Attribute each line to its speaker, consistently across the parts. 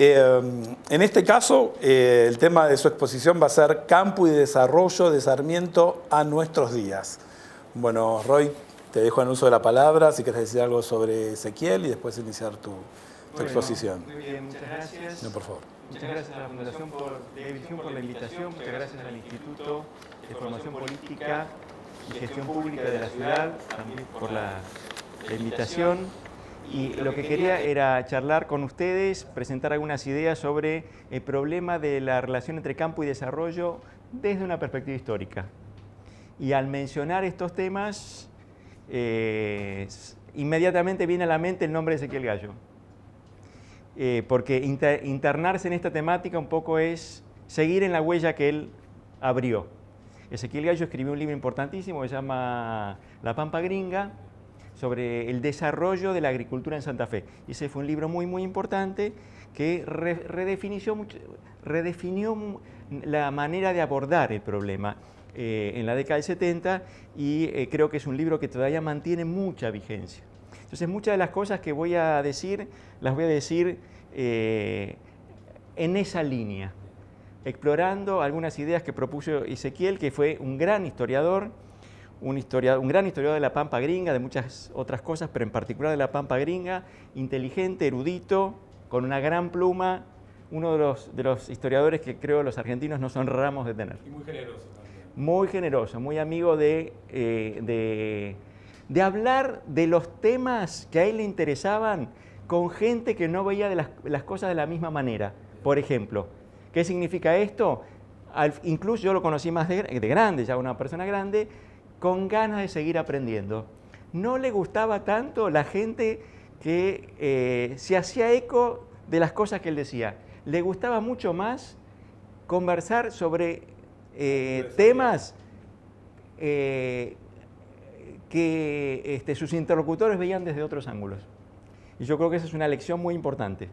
Speaker 1: En este caso, el tema de su exposición va a ser Campo y Desarrollo de Sarmiento a nuestros días. Bueno, Roy, te dejo en uso de la palabra, si quieres decir algo sobre Ezequiel y después iniciar tu exposición.
Speaker 2: Muy bien, muchas gracias.
Speaker 1: No, por favor.
Speaker 2: Muchas gracias a la Fundación de Visión por la invitación, muchas gracias al Instituto de Formación Política y Gestión Pública de la ciudad también por la invitación. Y lo que quería era charlar con ustedes, presentar algunas ideas sobre el problema de la relación entre campo y desarrollo desde una perspectiva histórica. Y al mencionar estos temas, inmediatamente viene a la mente el nombre de Ezequiel Gallo. Porque internarse en esta temática un poco es seguir en la huella que él abrió. Ezequiel Gallo escribió un libro importantísimo que se llama La Pampa Gringa, sobre el desarrollo de la agricultura en Santa Fe. Y ese fue un libro muy, muy importante que redefinió la manera de abordar el problema en la década del 70 y creo que es un libro que todavía mantiene mucha vigencia. Entonces, muchas de las cosas que voy a decir, las voy a decir en esa línea, explorando algunas ideas que propuso Ezequiel, que fue un gran historiador, un gran historiador de la Pampa Gringa, de muchas otras cosas, pero en particular de la Pampa Gringa, inteligente, erudito, con una gran pluma, uno de los historiadores que creo los argentinos nos honramos de tener.
Speaker 1: Y muy generoso también.
Speaker 2: Muy generoso, muy amigo de hablar de los temas que a él le interesaban con gente que no veía las cosas de la misma manera. Por ejemplo, ¿qué significa esto? Incluso yo lo conocí más de grande, ya una persona grande, con ganas de seguir aprendiendo. No le gustaba tanto la gente que se hacía eco de las cosas que él decía. Le gustaba mucho más conversar sobre temas que sus interlocutores veían desde otros ángulos. Y yo creo que esa es una lección muy importante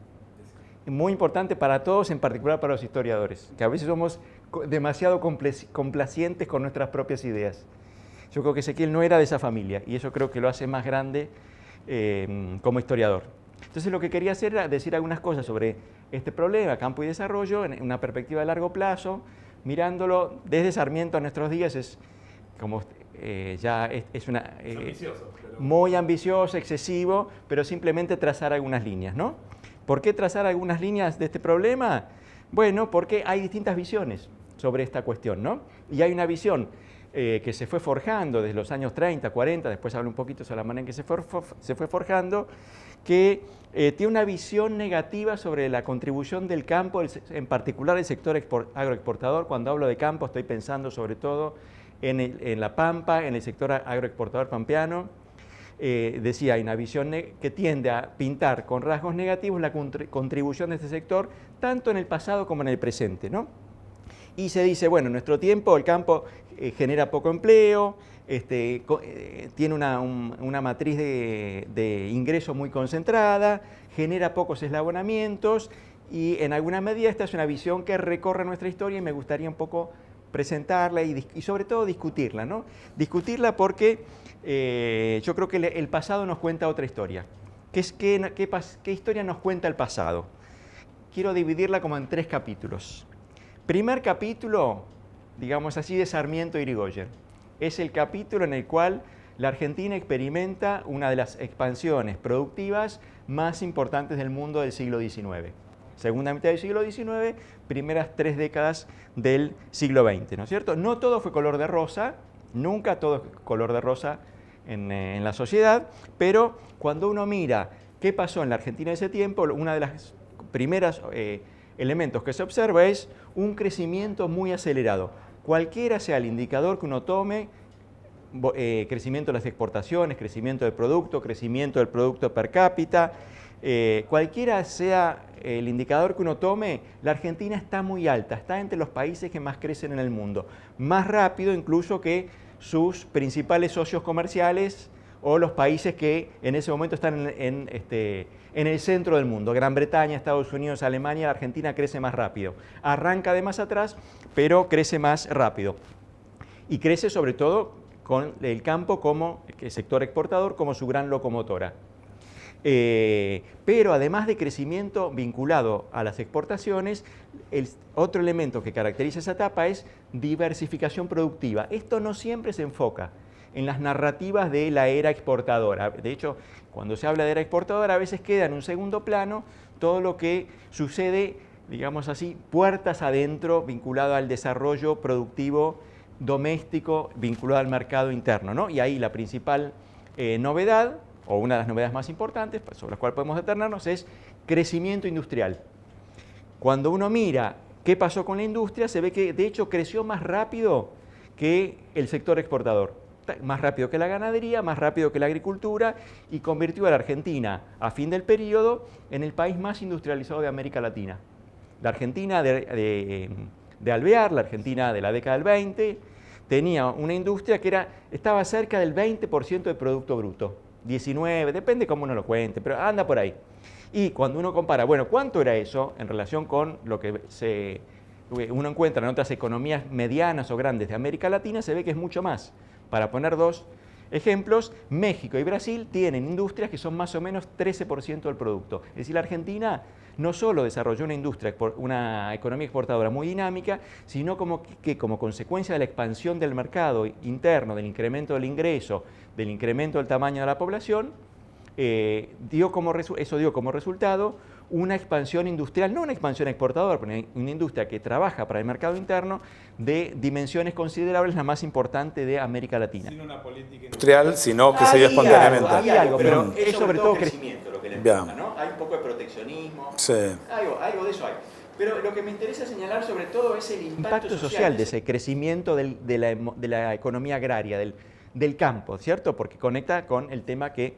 Speaker 2: para todos, en particular para los historiadores, que a veces somos demasiado complacientes con nuestras propias ideas. Yo creo que Ezequiel no era de esa familia y eso creo que lo hace más grande como historiador. Entonces lo que quería hacer era decir algunas cosas sobre este problema, campo y desarrollo, en una perspectiva de largo plazo, mirándolo desde Sarmiento a nuestros días, es como ya es una...
Speaker 1: ambicioso, pero...
Speaker 2: Muy ambicioso, excesivo, pero simplemente trazar algunas líneas, ¿no? ¿Por qué trazar algunas líneas de este problema? Bueno, porque hay distintas visiones sobre esta cuestión, ¿no? Y hay una visión que se fue forjando desde los años 30, 40, después hablo un poquito sobre la manera en que se fue forjando, que tiene una visión negativa sobre la contribución del campo, en particular el sector agroexportador. Cuando hablo de campo estoy pensando sobre todo en la Pampa, en el sector agroexportador pampeano. Decía, hay una visión que tiende a pintar con rasgos negativos la contribución de este sector, tanto en el pasado como en el presente, ¿no? Y se dice, bueno, en nuestro tiempo el campo genera poco empleo, tiene una matriz de ingreso muy concentrada, genera pocos eslabonamientos y en alguna medida esta es una visión que recorre nuestra historia y me gustaría un poco presentarla y sobre todo discutirla, ¿no? Discutirla porque yo creo que el pasado nos cuenta otra historia. ¿Qué historia nos cuenta el pasado? Quiero dividirla como en 3 capítulos. Primer capítulo, digamos así, de Sarmiento y Irigoyen. Es el capítulo en el cual la Argentina experimenta una de las expansiones productivas más importantes del mundo del siglo XIX. Segunda mitad del siglo XIX, primeras 3 décadas del siglo XX, ¿no es cierto? No todo fue color de rosa, nunca todo es color de rosa en la sociedad, pero cuando uno mira qué pasó en la Argentina de ese tiempo, una de las primeras elementos que se observa es un crecimiento muy acelerado. Cualquiera sea el indicador que uno tome, crecimiento de las exportaciones, crecimiento del producto per cápita, cualquiera sea el indicador que uno tome, la Argentina está muy alta, está entre los países que más crecen en el mundo, más rápido incluso que sus principales socios comerciales o los países que en ese momento están en el centro del mundo. Gran Bretaña, Estados Unidos, Alemania, la Argentina crece más rápido. Arranca de más atrás, pero crece más rápido. Y crece sobre todo con el campo como el sector exportador como su gran locomotora. Pero además de crecimiento vinculado a las exportaciones, el otro elemento que caracteriza esa etapa es diversificación productiva. Esto no siempre se enfoca en las narrativas de la era exportadora. De hecho, cuando se habla de era exportadora, a veces queda en un segundo plano todo lo que sucede, digamos así, puertas adentro, vinculado al desarrollo productivo doméstico, vinculado al mercado interno, ¿no? Y ahí la principal novedad, o una de las novedades más importantes, sobre las cuales podemos detenernos, es crecimiento industrial. Cuando uno mira qué pasó con la industria, se ve que de hecho creció más rápido que el sector exportador, más rápido que la ganadería, más rápido que la agricultura, y convirtió a la Argentina, a fin del periodo, en el país más industrializado de América Latina. La Argentina de Alvear, la Argentina de la década del 20, tenía una industria que estaba cerca del 20% del Producto Bruto. 19, depende cómo uno lo cuente, pero anda por ahí. Y cuando uno compara, bueno, ¿cuánto era eso en relación con lo que uno encuentra en otras economías medianas o grandes de América Latina? Se ve que es mucho más. Para poner dos ejemplos, México y Brasil tienen industrias que son más o menos 13% del producto. Es decir, la Argentina no solo desarrolló una economía exportadora muy dinámica, sino que como consecuencia de la expansión del mercado interno, del incremento del ingreso, del incremento del tamaño de la población, eso dio como resultado una expansión industrial, no una expansión exportadora, pero una industria que trabaja para el mercado interno de dimensiones considerables, la más importante de América Latina.
Speaker 1: Sin una política industrial, sino que se dio espontáneamente.
Speaker 2: Hay algo, pero es sobre todo crecimiento lo que le
Speaker 1: Bien.
Speaker 2: importa, ¿no? Hay un poco de proteccionismo,
Speaker 1: Sí.
Speaker 2: algo de eso hay. Pero lo que me interesa señalar sobre todo es el impacto social de ese crecimiento de la economía agraria, del campo, ¿cierto? Porque conecta con el tema que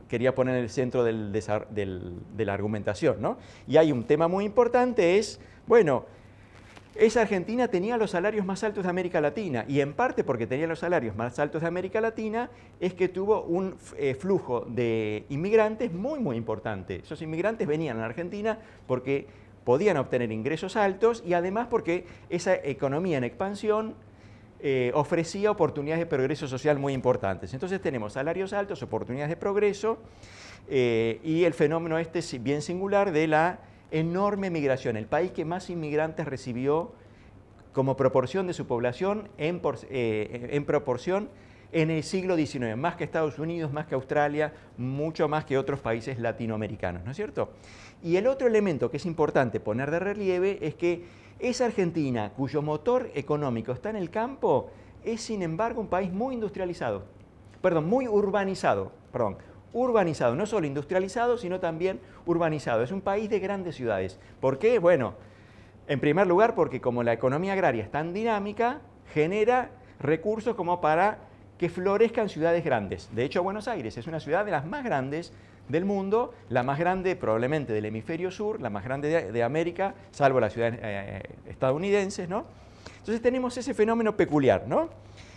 Speaker 2: quería poner en el centro de la argumentación, ¿no? Y hay un tema muy importante, esa Argentina tenía los salarios más altos de América Latina, y en parte porque tenía los salarios más altos de América Latina es que tuvo un flujo de inmigrantes muy, muy importante. Esos inmigrantes venían a la Argentina porque podían obtener ingresos altos y además porque esa economía en expansión ofrecía oportunidades de progreso social muy importantes. Entonces tenemos salarios altos, oportunidades de progreso y el fenómeno bien singular de la enorme migración. El país que más inmigrantes recibió como proporción de su población en proporción en el siglo XIX, más que Estados Unidos, más que Australia, mucho más que otros países latinoamericanos, ¿no es cierto? Y el otro elemento que es importante poner de relieve es que esa Argentina, cuyo motor económico está en el campo, es sin embargo un país muy industrializado, muy urbanizado, urbanizado, no solo industrializado, sino también urbanizado. Es un país de grandes ciudades. ¿Por qué? Bueno, en primer lugar porque como la economía agraria es tan dinámica, genera recursos como para que florezcan ciudades grandes. De hecho, Buenos Aires es una ciudad de las más grandes del mundo, la más grande probablemente del hemisferio sur, la más grande de América, salvo las ciudades estadounidenses, ¿no? Entonces tenemos ese fenómeno peculiar, ¿no?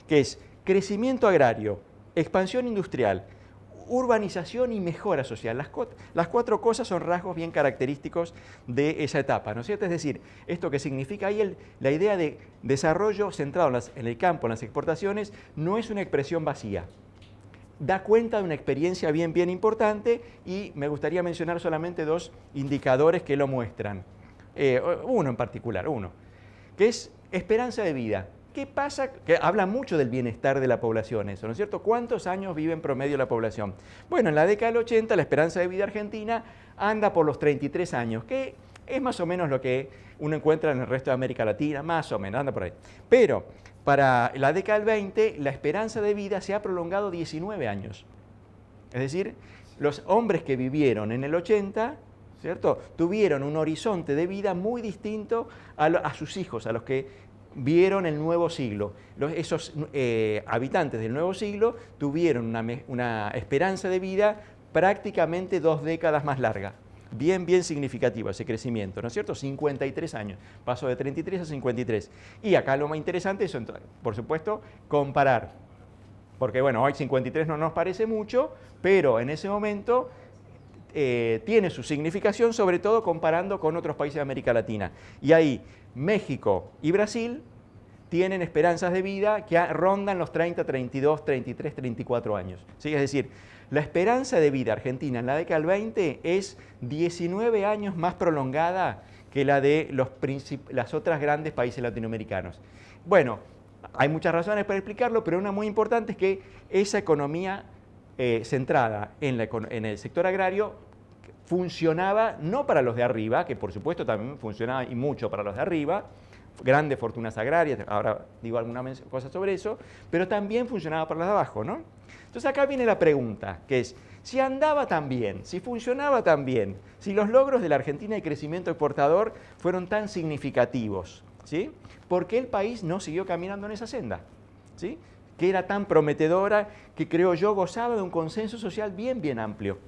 Speaker 2: Que es crecimiento agrario, expansión industrial, urbanización y mejora social. Las cuatro cosas son rasgos bien característicos de esa etapa, ¿no es cierto? Es decir, esto que significa ahí la idea de desarrollo centrado en el campo, en las exportaciones, no es una expresión vacía. Da cuenta de una experiencia bien importante y me gustaría mencionar solamente dos indicadores que lo muestran. Uno en particular, que es esperanza de vida. ¿Qué pasa? Que habla mucho del bienestar de la población eso, ¿no es cierto? ¿Cuántos años vive en promedio la población? Bueno, en la década del 80 la esperanza de vida argentina anda por los 33 años, que es más o menos lo que uno encuentra en el resto de América Latina, más o menos, anda por ahí. Pero para la década del 20 la esperanza de vida se ha prolongado 19 años. Es decir, los hombres que vivieron en el 80, ¿cierto?, tuvieron un horizonte de vida muy distinto a sus hijos, a los que vieron el nuevo siglo. Esos habitantes del nuevo siglo tuvieron una esperanza de vida prácticamente 2 décadas más larga. Bien significativo ese crecimiento, ¿no es cierto? 53 años, pasó de 33 a 53. Y acá lo más interesante es, por supuesto, comparar. Porque bueno, hoy 53 no nos parece mucho, pero en ese momento tiene su significación, sobre todo comparando con otros países de América Latina. Y ahí México y Brasil tienen esperanzas de vida que rondan los 30, 32, 33, 34 años. ¿Sí? Es decir, la esperanza de vida argentina en la década del 20 es 19 años más prolongada que la de las otras grandes países latinoamericanos. Bueno, hay muchas razones para explicarlo, pero una muy importante es que esa economía centrada en el sector agrario funcionaba no para los de arriba, que por supuesto también funcionaba y mucho para los de arriba, grandes fortunas agrarias, ahora digo algunas cosas sobre eso, pero también funcionaba para los de abajo, ¿no? Entonces acá viene la pregunta, que es, si andaba tan bien, si funcionaba tan bien, si los logros de la Argentina de crecimiento exportador fueron tan significativos, ¿sí? ¿Por qué el país no siguió caminando en esa senda? ¿Sí? Que era tan prometedora, que creo yo gozaba de un consenso social bien amplio.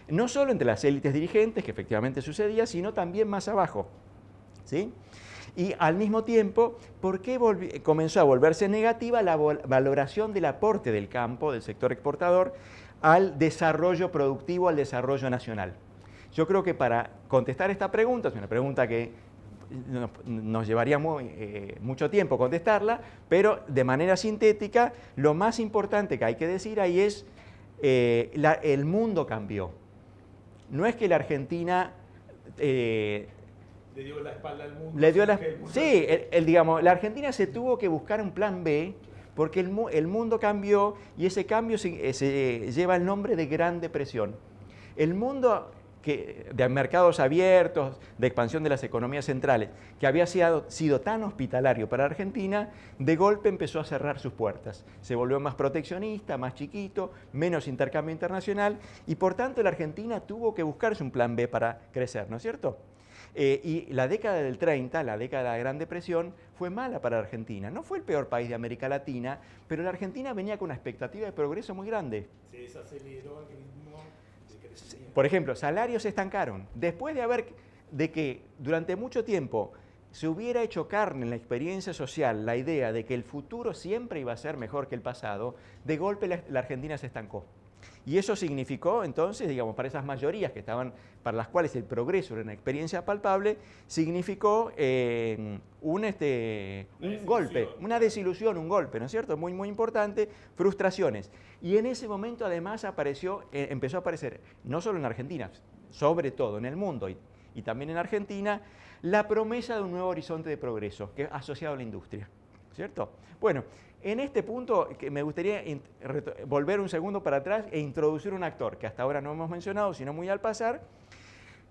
Speaker 2: No solo entre las élites dirigentes, que efectivamente sucedía, sino también más abajo, ¿sí? Y al mismo tiempo, ¿por qué comenzó a volverse negativa la valoración del aporte del campo, del sector exportador, al desarrollo productivo, al desarrollo nacional? Yo creo que para contestar esta pregunta, es una pregunta que nos llevaría mucho tiempo contestarla, pero de manera sintética, lo más importante que hay que decir ahí es el mundo cambió. No es que la Argentina
Speaker 1: le dio la espalda al mundo.
Speaker 2: Sí, digamos, la Argentina se tuvo que buscar un plan B porque el mundo cambió y ese cambio se lleva el nombre de Gran Depresión. El mundo de mercados abiertos, de expansión de las economías centrales, que había sido tan hospitalario para Argentina, de golpe empezó a cerrar sus puertas. Se volvió más proteccionista, más chiquito, menos intercambio internacional y por tanto la Argentina tuvo que buscarse un plan B para crecer, ¿no es cierto? Y la década del 30, la década de la Gran Depresión, fue mala para Argentina. No fue el peor país de América Latina, pero la Argentina venía con una expectativa de progreso muy grande.
Speaker 1: Se desaceleró el ritmo de crecimiento.
Speaker 2: Por ejemplo, salarios se estancaron. Después de que durante mucho tiempo se hubiera hecho carne en la experiencia social la idea de que el futuro siempre iba a ser mejor que el pasado, de golpe la Argentina se estancó. Y eso significó entonces, digamos, para esas mayorías para las cuales el progreso era una experiencia palpable, significó un golpe, una desilusión, un golpe, ¿no es cierto? Muy importante, frustraciones. Y en ese momento además empezó a aparecer, no solo en Argentina, sobre todo en el mundo y también en Argentina, la promesa de un nuevo horizonte de progreso que asociado a la industria, ¿cierto? Bueno, en este punto me gustaría volver un segundo para atrás e introducir un actor que hasta ahora no hemos mencionado, sino muy al pasar,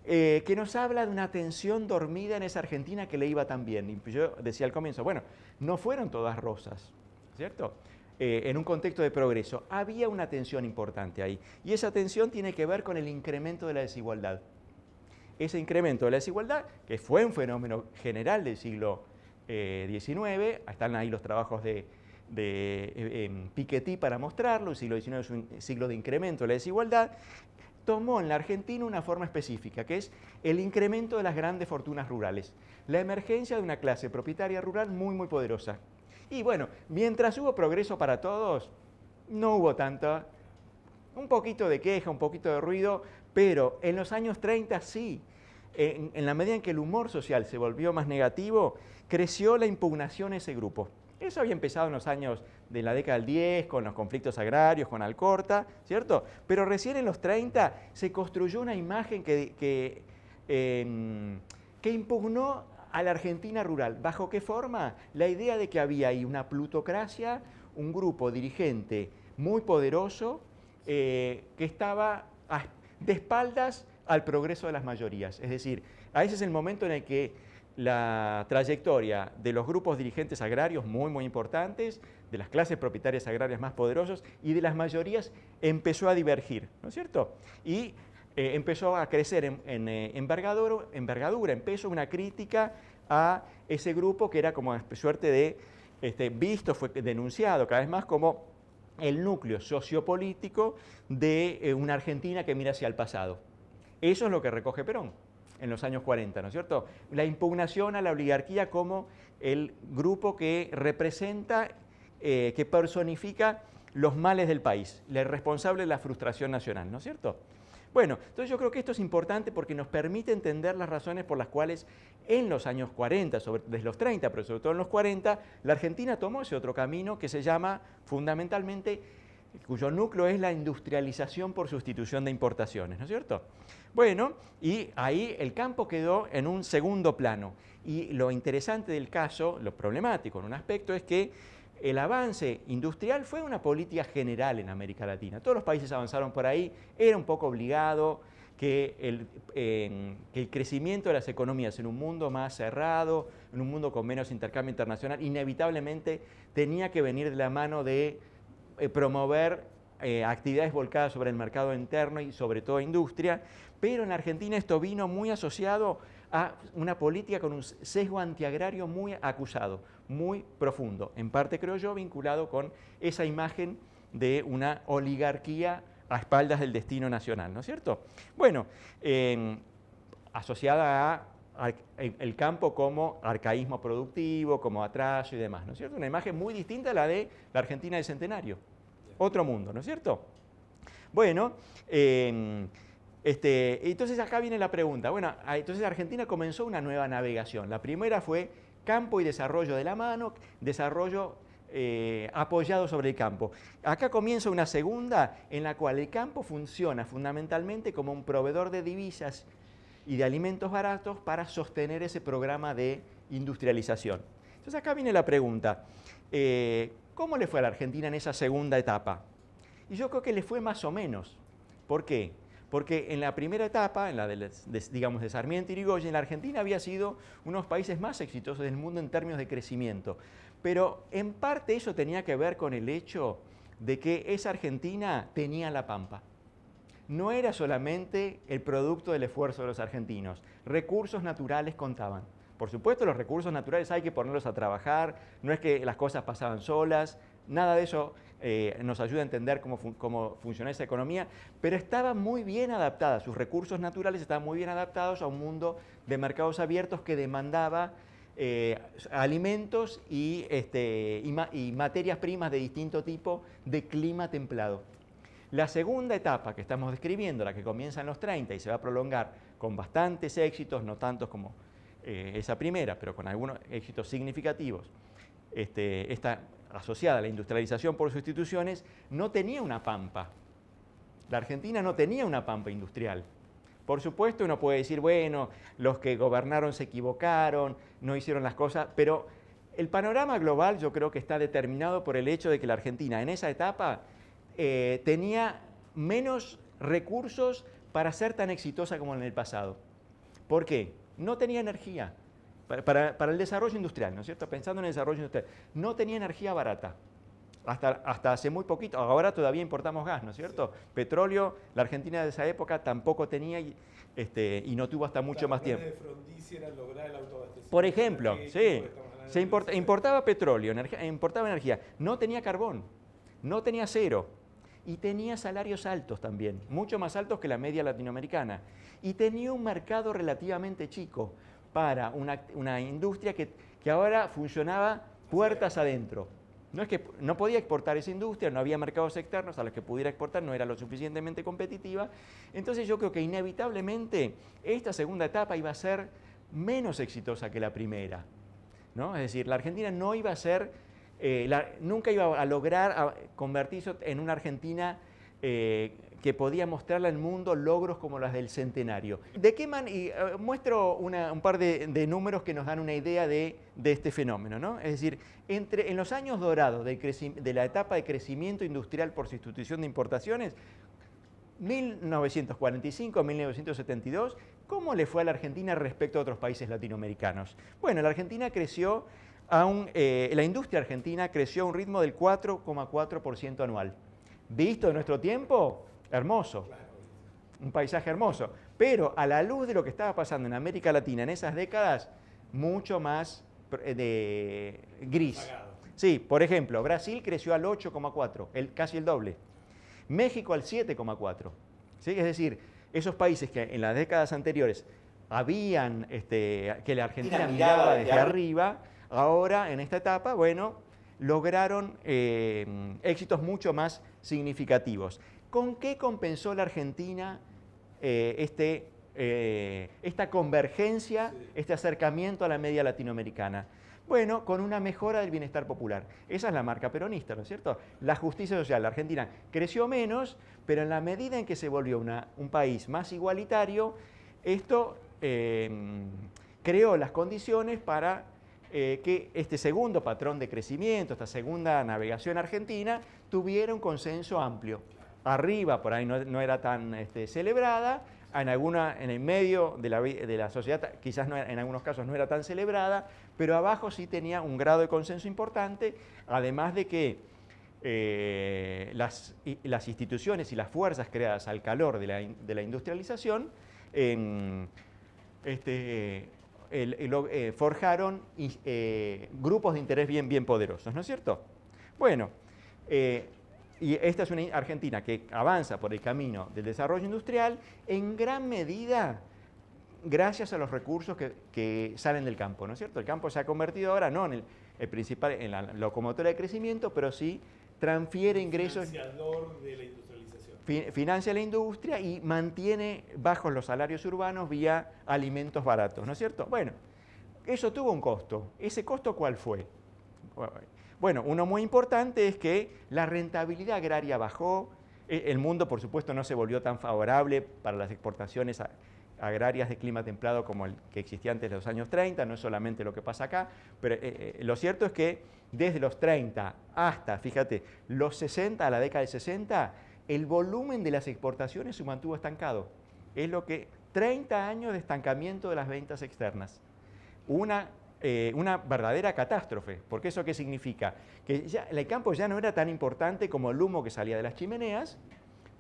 Speaker 2: que nos habla de una tensión dormida en esa Argentina que le iba tan bien. Y yo decía al comienzo, bueno, no fueron todas rosas, ¿cierto? En un contexto de progreso, había una tensión importante ahí. Y esa tensión tiene que ver con el incremento de la desigualdad. Ese incremento de la desigualdad, que fue un fenómeno general del siglo XIX, están ahí los trabajos de Piketty para mostrarlo, el siglo XIX es un siglo de incremento de la desigualdad, tomó en la Argentina una forma específica, que es el incremento de las grandes fortunas rurales, la emergencia de una clase propietaria rural muy poderosa. Y bueno, mientras hubo progreso para todos, no hubo tanto, un poquito de queja, un poquito de ruido, pero en los años 30 sí, en la medida en que el humor social se volvió más negativo, creció la impugnación a ese grupo. Eso había empezado en los años de la década del 10, con los conflictos agrarios, con Alcorta, ¿cierto? Pero recién en los 30 se construyó una imagen que impugnó a la Argentina rural. ¿Bajo qué forma? La idea de que había ahí una plutocracia, un grupo dirigente muy poderoso que estaba de espaldas al progreso de las mayorías. Es decir, a ese es el momento en el que la trayectoria de los grupos dirigentes agrarios muy importantes, de las clases propietarias agrarias más poderosas y de las mayorías empezó a divergir, ¿no es cierto? Y empezó a crecer en envergadura, empezó una crítica a ese grupo que era como una suerte de fue denunciado cada vez más como el núcleo sociopolítico de una Argentina que mira hacia el pasado. Eso es lo que recoge Perón en los años 40, ¿no es cierto? La impugnación a la oligarquía como el grupo que representa, que personifica los males del país, el responsable de la frustración nacional, ¿no es cierto? Bueno, entonces yo creo que esto es importante porque nos permite entender las razones por las cuales en los años 40, desde los 30, pero sobre todo en los 40, la Argentina tomó ese otro camino que se llama fundamentalmente, cuyo núcleo es la industrialización por sustitución de importaciones, ¿no es cierto? Bueno, y ahí el campo quedó en un segundo plano. Y lo interesante del caso, lo problemático en un aspecto, es que el avance industrial fue una política general en América Latina. Todos los países avanzaron por ahí, era un poco obligado que el crecimiento de las economías en un mundo más cerrado, en un mundo con menos intercambio internacional, inevitablemente tenía que venir de la mano de promover actividades volcadas sobre el mercado interno y sobre todo industria, pero en Argentina esto vino muy asociado a una política con un sesgo antiagrario muy acusado, muy profundo, en parte creo yo vinculado con esa imagen de una oligarquía a espaldas del destino nacional, ¿no es cierto? Bueno, asociada a el campo como arcaísmo productivo, como atraso y demás, ¿no es cierto? Una imagen muy distinta a la de la Argentina del Centenario. Otro mundo, ¿no es cierto? Bueno, entonces acá viene la pregunta. Bueno, entonces Argentina comenzó una nueva navegación. La primera fue campo y desarrollo de la mano, desarrollo apoyado sobre el campo. Acá comienza una segunda en la cual el campo funciona fundamentalmente como un proveedor de divisas y de alimentos baratos para sostener ese programa de industrialización. Entonces acá viene la pregunta. ¿Cómo le fue a la Argentina en esa segunda etapa? Y yo creo que le fue más o menos. ¿Por qué? Porque en la primera etapa, en la digamos, de Sarmiento y Irigoyen, la Argentina había sido uno de los países más exitosos del mundo en términos de crecimiento. Pero en parte eso tenía que ver con el hecho de que esa Argentina tenía la pampa. No era solamente el producto del esfuerzo de los argentinos, recursos naturales contaban. Por supuesto, los recursos naturales hay que ponerlos a trabajar, no es que las cosas pasaban solas, nada de eso nos ayuda a entender cómo funciona esa economía, pero estaba muy bien adaptada, sus recursos naturales estaban muy bien adaptados a un mundo de mercados abiertos que demandaba alimentos y materias primas de distinto tipo de clima templado. La segunda etapa que estamos describiendo, la que comienza en los 30 y se va a prolongar con bastantes éxitos, no tantos como esa primera, pero con algunos éxitos significativos, está asociada a la industrialización por sustituciones, no tenía una pampa. La Argentina no tenía una pampa industrial. Por supuesto, uno puede decir, bueno, los que gobernaron se equivocaron, no hicieron las cosas, pero el panorama global yo creo que está determinado por el hecho de que la Argentina en esa etapa tenía menos recursos para ser tan exitosa como en el pasado. ¿Por qué? No tenía energía para el desarrollo industrial, ¿no es cierto? Pensando en el desarrollo industrial, no tenía energía barata. Hasta hace muy poquito, ahora todavía importamos gas, ¿no es cierto? Petróleo, la Argentina de esa época tampoco tenía y no tuvo hasta mucho más tiempo. Por ejemplo, sí, importaba petróleo, importaba energía, no tenía carbón, no tenía acero y tenía salarios altos también, mucho más altos que la media latinoamericana y tenía un mercado relativamente chico para una industria que ahora funcionaba puertas adentro. No es que no podía exportar esa industria, no había mercados externos a los que pudiera exportar, no era lo suficientemente competitiva. Entonces yo creo que inevitablemente esta segunda etapa iba a ser menos exitosa que la primera, ¿no? Es decir, la Argentina no iba a ser, nunca iba a lograr convertirse en una Argentina que podía mostrarle al mundo logros como las del centenario. Muestro un par de números que nos dan una idea de este fenómeno, ¿no? Es decir, en los años dorados de la etapa de crecimiento industrial por sustitución de importaciones, 1945-1972, ¿cómo le fue a la Argentina respecto a otros países latinoamericanos? Bueno, la Argentina creció, la industria argentina creció a un ritmo del 4,4% anual. Visto en nuestro tiempo, hermoso, un paisaje hermoso, pero a la luz de lo que estaba pasando en América Latina en esas décadas, mucho más gris. Sí, por ejemplo, Brasil creció al 8,4, casi el doble. México al 7,4. ¿Sí? Es decir, esos países que en las décadas anteriores habían, que la Argentina miraba desde arriba, ahora en esta etapa, bueno, lograron éxitos mucho más significativos. ¿Con qué compensó la Argentina esta convergencia, este acercamiento a la media latinoamericana? Bueno, con una mejora del bienestar popular. Esa es la marca peronista, ¿no es cierto? La justicia social. La Argentina creció menos, pero en la medida en que se volvió un país más igualitario, esto creó las condiciones para que este segundo patrón de crecimiento, esta segunda navegación argentina, tuviera un consenso amplio. Arriba, por ahí no era tan celebrada, en el medio de la sociedad, quizás en algunos casos no era tan celebrada, pero abajo sí tenía un grado de consenso importante, además de que las instituciones y las fuerzas creadas al calor de la industrialización forjaron grupos de interés bien poderosos, ¿no es cierto? Bueno, y esta es una Argentina que avanza por el camino del desarrollo industrial en gran medida gracias a los recursos que salen del campo, ¿no es cierto? El campo se ha convertido ahora no en en la locomotora de crecimiento, pero sí transfiere ingresos.
Speaker 1: Financiador de la industrialización.
Speaker 2: Financia la industria y mantiene bajos los salarios urbanos vía alimentos baratos, ¿no es cierto? Bueno, eso tuvo un costo. ¿Ese costo cuál fue? Bueno, uno muy importante es que la rentabilidad agraria bajó, el mundo por supuesto no se volvió tan favorable para las exportaciones agrarias de clima templado como el que existía antes de los años 30, no es solamente lo que pasa acá, pero lo cierto es que desde los 30 hasta, fíjate, los 60, a la década del 60, el volumen de las exportaciones se mantuvo estancado. Es lo que 30 años de estancamiento de las ventas externas. Una verdadera catástrofe, porque ¿eso qué significa? Que el campo ya no era tan importante como el humo que salía de las chimeneas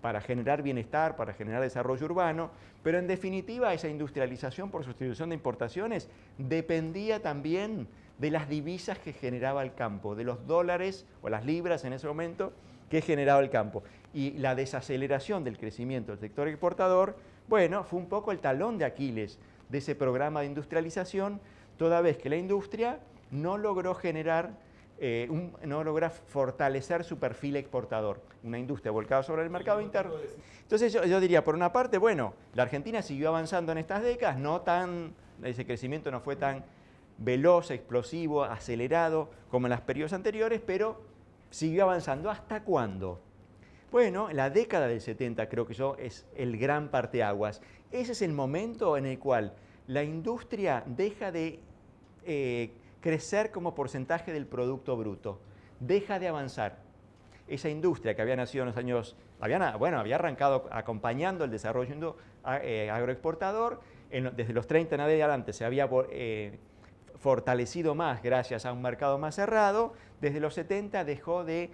Speaker 2: para generar bienestar, para generar desarrollo urbano, pero en definitiva esa industrialización por sustitución de importaciones dependía también de las divisas que generaba el campo, de los dólares o las libras en ese momento que generaba el campo. Y la desaceleración del crecimiento del sector exportador, bueno, fue un poco el talón de Aquiles de ese programa de industrialización, toda vez que la industria no logró fortalecer su perfil exportador, una industria volcada sobre el mercado interno. Entonces yo diría, por una parte, bueno, la Argentina siguió avanzando en estas décadas, ese crecimiento no fue tan veloz, explosivo, acelerado como en los periodos anteriores, pero siguió avanzando. ¿Hasta cuándo? Bueno, la década del 70 creo que es el gran parteaguas. Ese es el momento en el cual la industria deja de crecer como porcentaje del Producto Bruto, deja de avanzar. Esa industria que había nacido en los años, había arrancado acompañando el desarrollo agroexportador, desde los 30 en adelante se había fortalecido más gracias a un mercado más cerrado, desde los 70 dejó de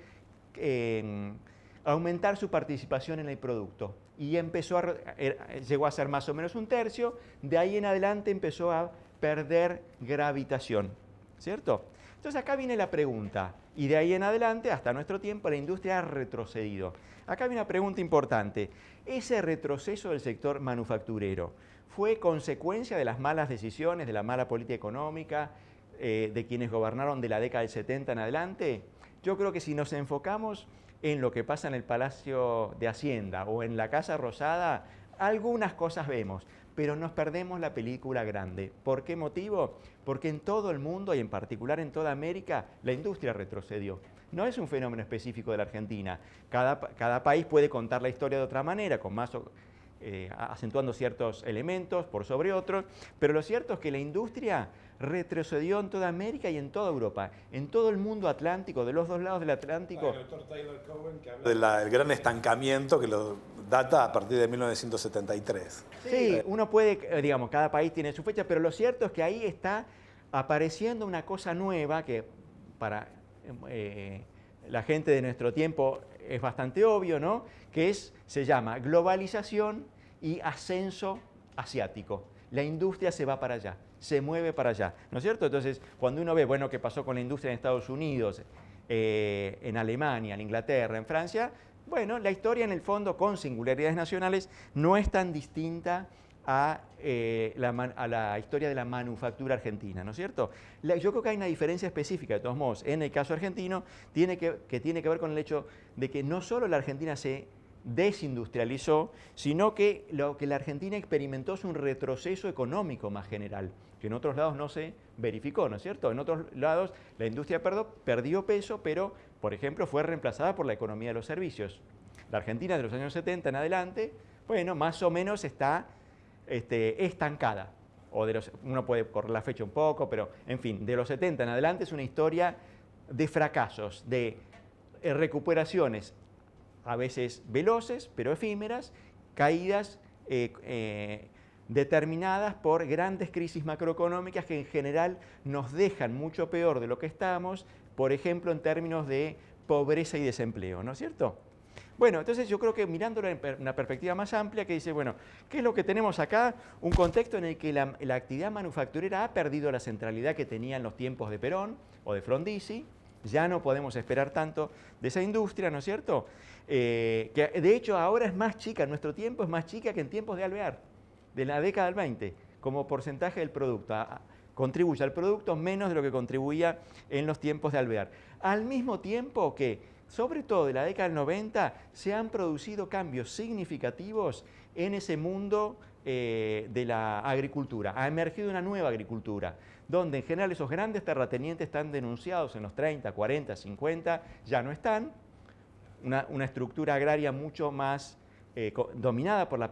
Speaker 2: aumentar su participación en el producto y llegó a ser más o menos un tercio, de ahí en adelante empezó a perder gravitación, ¿cierto? Entonces acá viene la pregunta, y de ahí en adelante hasta nuestro tiempo la industria ha retrocedido. Acá viene una pregunta importante, ¿ese retroceso del sector manufacturero fue consecuencia de las malas decisiones, de la mala política económica, de quienes gobernaron de la década del 70 en adelante? Yo creo que si nos enfocamos en lo que pasa en el Palacio de Hacienda o en la Casa Rosada, algunas cosas vemos, pero nos perdemos la película grande. ¿Por qué motivo? Porque en todo el mundo y en particular en toda América la industria retrocedió. No es un fenómeno específico de la Argentina. Cada país puede contar la historia de otra manera, con más acentuando ciertos elementos por sobre otros, pero lo cierto es que la industria retrocedió en toda América y en toda Europa, en todo el mundo atlántico, de los dos lados del Atlántico.
Speaker 1: El doctor Tyler Cowen que habla del gran estancamiento que lo data a partir de 1973.
Speaker 2: Sí, uno puede, digamos, cada país tiene su fecha, pero lo cierto es que ahí está apareciendo una cosa nueva que para la gente de nuestro tiempo es bastante obvio, ¿no? Que se llama globalización y ascenso asiático. La industria se va para allá, se mueve para allá, ¿no es cierto? Entonces, cuando uno ve, bueno, qué pasó con la industria en Estados Unidos, en Alemania, en Inglaterra, en Francia, bueno, la historia en el fondo, con singularidades nacionales, no es tan distinta a la historia de la manufactura argentina, ¿no es cierto? Yo creo que hay una diferencia específica, de todos modos, en el caso argentino, que tiene que ver con el hecho de que no solo la Argentina se desindustrializó, sino que lo que la Argentina experimentó es un retroceso económico más general, que en otros lados no se verificó, ¿no es cierto? En otros lados la industria perdió peso, pero, por ejemplo, fue reemplazada por la economía de los servicios. La Argentina de los años 70 en adelante, bueno, más o menos está estancada. Uno puede correr la fecha un poco, pero, en fin, de los 70 en adelante es una historia de fracasos, de recuperaciones a veces veloces, pero efímeras, caídas determinadas por grandes crisis macroeconómicas que en general nos dejan mucho peor de lo que estamos, por ejemplo, en términos de pobreza y desempleo, ¿no es cierto? Bueno, entonces yo creo que mirándolo en una perspectiva más amplia, que dice, bueno, ¿qué es lo que tenemos acá? Un contexto en el que la actividad manufacturera ha perdido la centralidad que tenía en los tiempos de Perón o de Frondizi. Ya no podemos esperar tanto de esa industria, ¿no es cierto? Que de hecho ahora es más chica, en nuestro tiempo es más chica que en tiempos de Alvear, de la década del 20, como porcentaje del producto. Contribuye al producto menos de lo que contribuía en los tiempos de Alvear. Al mismo tiempo que, sobre todo de la década del 90, se han producido cambios significativos en ese mundo de la agricultura. Ha emergido una nueva agricultura, donde en general esos grandes terratenientes están denunciados en los 30, 40, 50, ya no están. Una estructura agraria mucho más dominada por la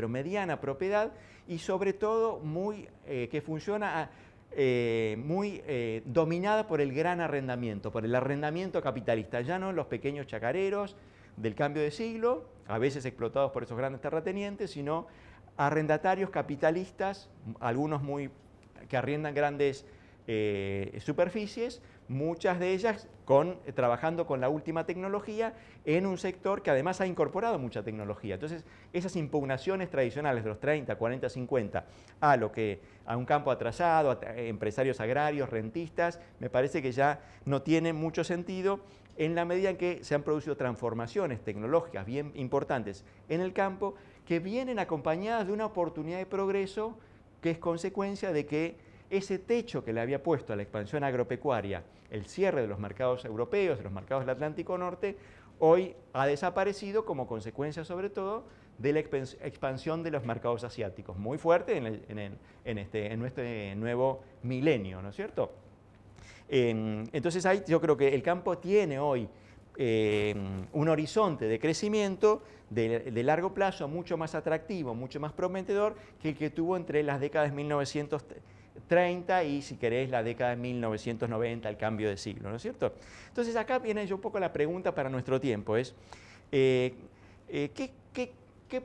Speaker 2: mediana propiedad y sobre todo que funciona muy dominada por el gran arrendamiento, por el arrendamiento capitalista, ya no los pequeños chacareros del cambio de siglo, a veces explotados por esos grandes terratenientes, sino arrendatarios capitalistas, algunos que arriendan grandes superficies, muchas de ellas trabajando con la última tecnología en un sector que además ha incorporado mucha tecnología. Entonces, esas impugnaciones tradicionales de los 30, 40, 50 a un campo atrasado, a empresarios agrarios, rentistas, me parece que ya no tiene mucho sentido en la medida en que se han producido transformaciones tecnológicas bien importantes en el campo que vienen acompañadas de una oportunidad de progreso que es consecuencia de que ese techo que le había puesto a la expansión agropecuaria, el cierre de los mercados europeos, de los mercados del Atlántico Norte, hoy ha desaparecido como consecuencia sobre todo de la expansión de los mercados asiáticos, muy fuerte en nuestro nuevo milenio, ¿no es cierto? Entonces yo creo que el campo tiene hoy un horizonte de crecimiento de largo plazo mucho más atractivo, mucho más prometedor que el que tuvo entre las décadas de 1930 y, si queréis, la década de 1990, el cambio de siglo, ¿no es cierto? Entonces acá viene un poco la pregunta para nuestro tiempo, es ¿qué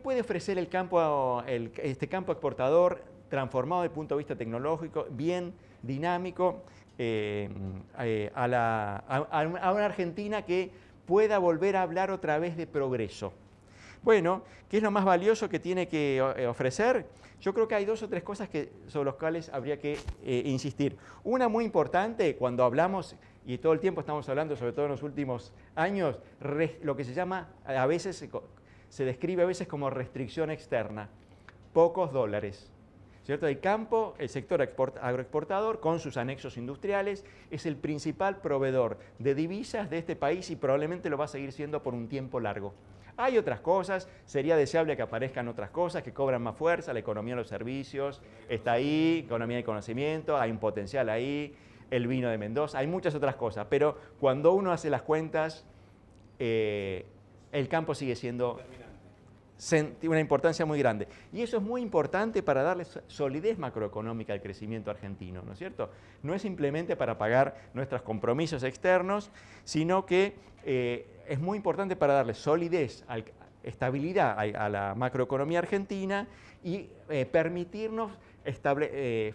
Speaker 2: puede ofrecer el campo, este campo exportador transformado desde el punto de vista tecnológico, bien dinámico, a una Argentina que pueda volver a hablar otra vez de progreso? Bueno, ¿qué es lo más valioso que tiene que ofrecer? Yo creo que hay 2 o 3 cosas sobre las cuales habría que insistir. Una muy importante, cuando hablamos, y todo el tiempo estamos hablando, sobre todo en los últimos años, lo que se llama, a veces se describe a veces como restricción externa, pocos dólares. ¿Cierto? El campo, el sector agroexportador, con sus anexos industriales, es el principal proveedor de divisas de este país y probablemente lo va a seguir siendo por un tiempo largo. Hay otras cosas, sería deseable que aparezcan otras cosas que cobran más fuerza, la economía de los servicios está ahí, economía del conocimiento, hay un potencial ahí, el vino de Mendoza, hay muchas otras cosas, pero cuando uno hace las cuentas, el campo sigue siendo una importancia muy grande. Y eso es muy importante para darle solidez macroeconómica al crecimiento argentino, ¿no es cierto? No es simplemente para pagar nuestros compromisos externos, sino que es muy importante para darle solidez, estabilidad a la macroeconomía argentina y permitirnos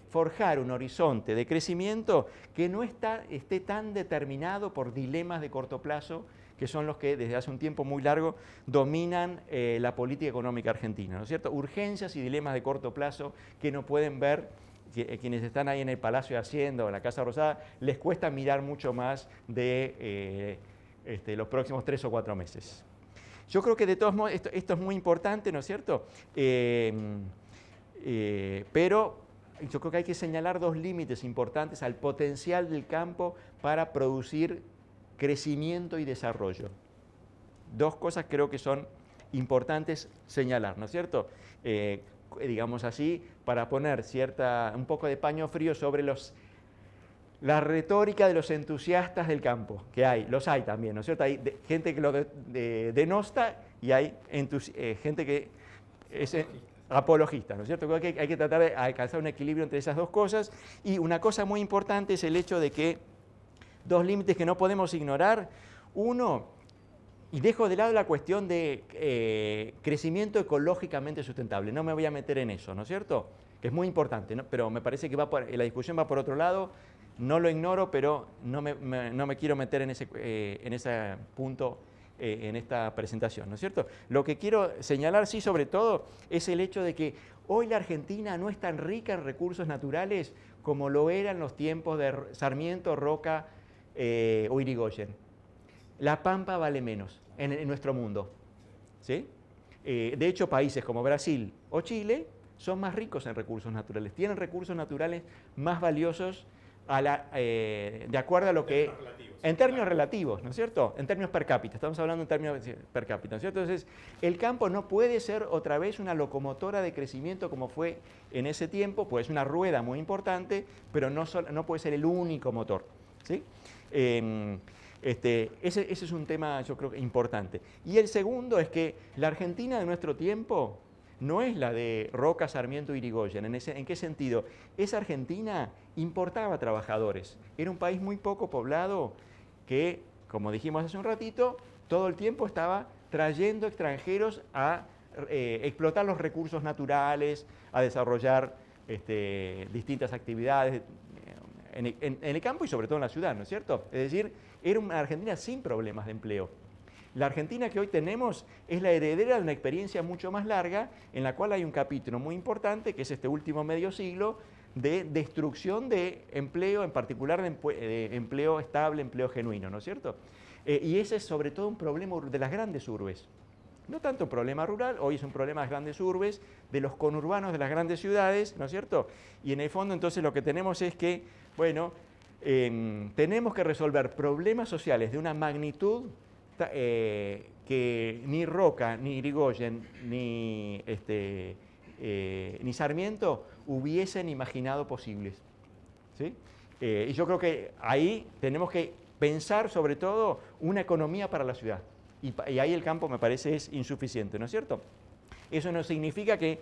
Speaker 2: forjar un horizonte de crecimiento que no esté tan determinado por dilemas de corto plazo, que son los que desde hace un tiempo muy largo dominan la política económica argentina, ¿no es cierto? Urgencias y dilemas de corto plazo que no pueden ver quienes están ahí en el Palacio de Hacienda o en la Casa Rosada, les cuesta mirar mucho más de los próximos 3 o 4 meses. Yo creo que de todos modos esto es muy importante, ¿no es cierto? Pero yo creo que hay que señalar 2 límites importantes al potencial del campo para producir crecimiento y desarrollo. dos cosas creo que son importantes señalar, ¿no es cierto? Digamos así, para poner un poco de paño frío sobre la retórica de los entusiastas del campo, que los hay también, ¿no es cierto? Hay gente que lo denosta y hay gente que es apologista, ¿no es cierto? Creo que hay que tratar de alcanzar un equilibrio entre esas dos cosas. Y una cosa muy importante es el hecho de que dos límites que no podemos ignorar. Uno, y dejo de lado la cuestión de crecimiento ecológicamente sustentable, no me voy a meter en eso, ¿no es cierto? Que es muy importante, ¿no? Pero me parece que la discusión va por otro lado, no lo ignoro, pero no me quiero meter en ese punto en esta presentación, ¿no es cierto? Lo que quiero señalar, sí, sobre todo, es el hecho de que hoy la Argentina no es tan rica en recursos naturales como lo era en los tiempos de Sarmiento, Roca o Irigoyen. La pampa vale menos en nuestro mundo, ¿sí? De hecho, países como Brasil o Chile son más ricos en recursos naturales, tienen recursos naturales más valiosos de acuerdo a lo que... En términos relativos, ¿no es cierto? En términos per cápita, estamos hablando en términos per cápita, ¿no es cierto? Entonces, el campo no puede ser otra vez una locomotora de crecimiento como fue en ese tiempo, pues es una rueda muy importante, pero no puede ser el único motor, ¿sí? Ese es un tema, yo creo, importante. Y el segundo es que la Argentina de nuestro tiempo no es la de Roca, Sarmiento y Irigoyen. ¿En qué sentido? Esa Argentina importaba trabajadores. Era un país muy poco poblado que, como dijimos hace un ratito, todo el tiempo estaba trayendo extranjeros a explotar los recursos naturales, a desarrollar distintas actividades en el campo y sobre todo en la ciudad, ¿no es cierto? Es decir, era una Argentina sin problemas de empleo. La Argentina que hoy tenemos es la heredera de una experiencia mucho más larga, en la cual hay un capítulo muy importante, que es este último medio siglo, de destrucción de empleo, en particular de empleo estable, empleo genuino, ¿no es cierto? Y ese es sobre todo un problema de las grandes urbes. No tanto un problema rural, hoy es un problema de las grandes urbes, de los conurbanos de las grandes ciudades, ¿no es cierto? Y en el fondo entonces lo que tenemos es que, bueno, tenemos que resolver problemas sociales de una magnitud que ni Roca, ni Irigoyen, ni Sarmiento hubiesen imaginado posibles, ¿sí? Y yo creo que ahí tenemos que pensar sobre todo una economía para la ciudad. Y ahí el campo me parece es insuficiente, ¿no es cierto? Eso no significa que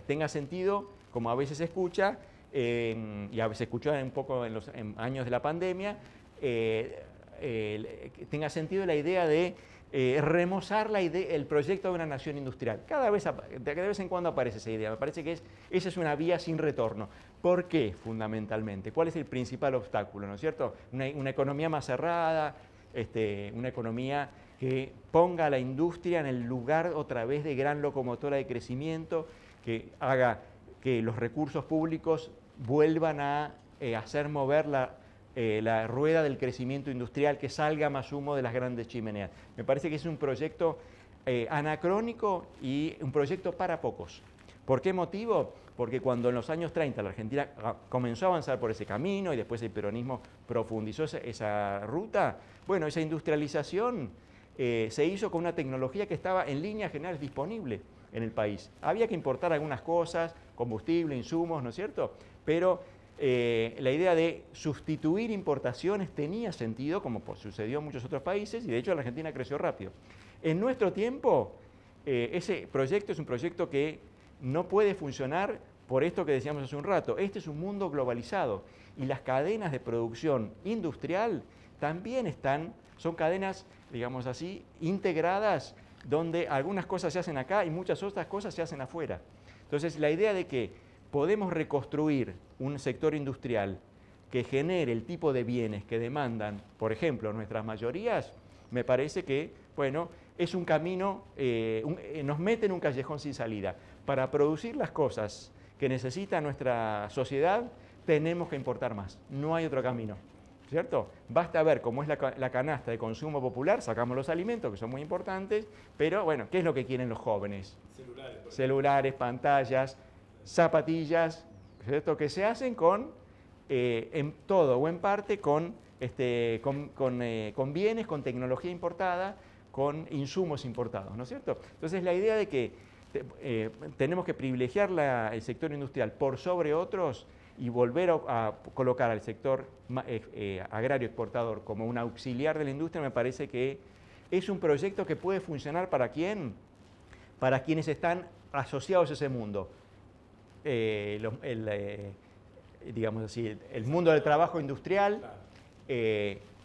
Speaker 2: tenga sentido, como a veces se escucha, y a veces se escuchó un poco en años de la pandemia, tenga sentido la idea de remozar el proyecto de una nación industrial. De vez en cuando aparece esa idea. Me parece que esa es una vía sin retorno. ¿Por qué, fundamentalmente? ¿Cuál es el principal obstáculo, no es cierto? Una economía más cerrada, una economía que ponga a la industria en el lugar otra vez de gran locomotora de crecimiento, que haga que los recursos públicos vuelvan a hacer mover la rueda del crecimiento industrial, que salga más humo de las grandes chimeneas. Me parece que es un proyecto anacrónico y un proyecto para pocos. ¿Por qué motivo? Porque cuando en los años 30 la Argentina comenzó a avanzar por ese camino y después el peronismo profundizó esa ruta, bueno, esa industrialización se hizo con una tecnología que estaba en líneas generales disponible en el país. Había que importar algunas cosas, combustible, insumos, ¿no es cierto? Pero la idea de sustituir importaciones tenía sentido, como sucedió en muchos otros países, y de hecho la Argentina creció rápido. En nuestro tiempo, ese proyecto es un proyecto que no puede funcionar por esto que decíamos hace un rato. Este es un mundo globalizado y las cadenas de producción industrial también son cadenas, digamos así, integradas, donde algunas cosas se hacen acá y muchas otras cosas se hacen afuera. Entonces, la idea de que podemos reconstruir un sector industrial que genere el tipo de bienes que demandan, por ejemplo, nuestras mayorías, me parece que, bueno, es un camino, nos mete en un callejón sin salida. Para producir las cosas que necesita nuestra sociedad, tenemos que importar más. No hay otro camino, ¿cierto? Basta ver cómo es la canasta de consumo popular, sacamos los alimentos, que son muy importantes, pero, bueno, ¿qué es lo que quieren los jóvenes? Celulares, pantallas, zapatillas, ¿cierto? Que se hacen en todo o en parte con bienes, con tecnología importada, con insumos importados, ¿no es cierto? Entonces la idea de que tenemos que privilegiar el sector industrial por sobre otros y volver a colocar al sector agrario exportador como un auxiliar de la industria, me parece que es un proyecto que puede funcionar ¿para quién? Para quienes están asociados a ese mundo. Digamos así, el mundo del trabajo industrial,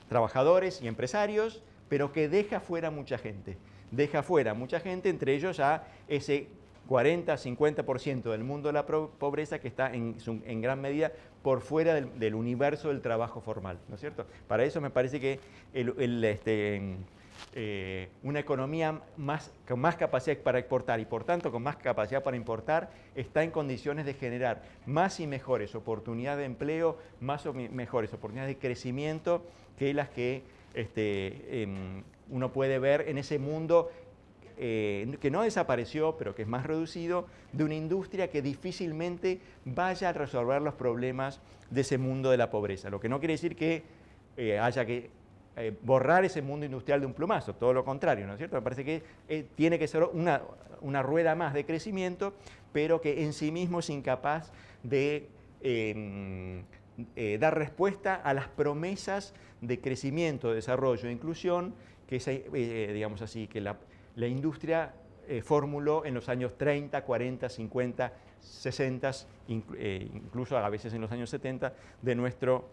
Speaker 2: trabajadores y empresarios, pero que deja fuera mucha gente. Deja fuera mucha gente, entre ellos a ese 40-50% del mundo de la pobreza que está en gran medida por fuera del universo del trabajo formal, ¿no es cierto? Para eso me parece que una economía con más capacidad para exportar y por tanto con más capacidad para importar está en condiciones de generar más y mejores oportunidades de empleo, más y mejores oportunidades de crecimiento que las que uno puede ver en ese mundo que no desapareció, pero que es más reducido, de una industria que difícilmente vaya a resolver los problemas de ese mundo de la pobreza. Lo que no quiere decir que haya que borrar ese mundo industrial de un plumazo, todo lo contrario, ¿no es cierto? Me parece que tiene que ser una rueda más de crecimiento, pero que en sí mismo es incapaz de dar respuesta a las promesas de crecimiento, desarrollo e inclusión que, digamos así, que la industria formuló en los años 30, 40, 50, 60, incluso a veces en los años 70 de nuestro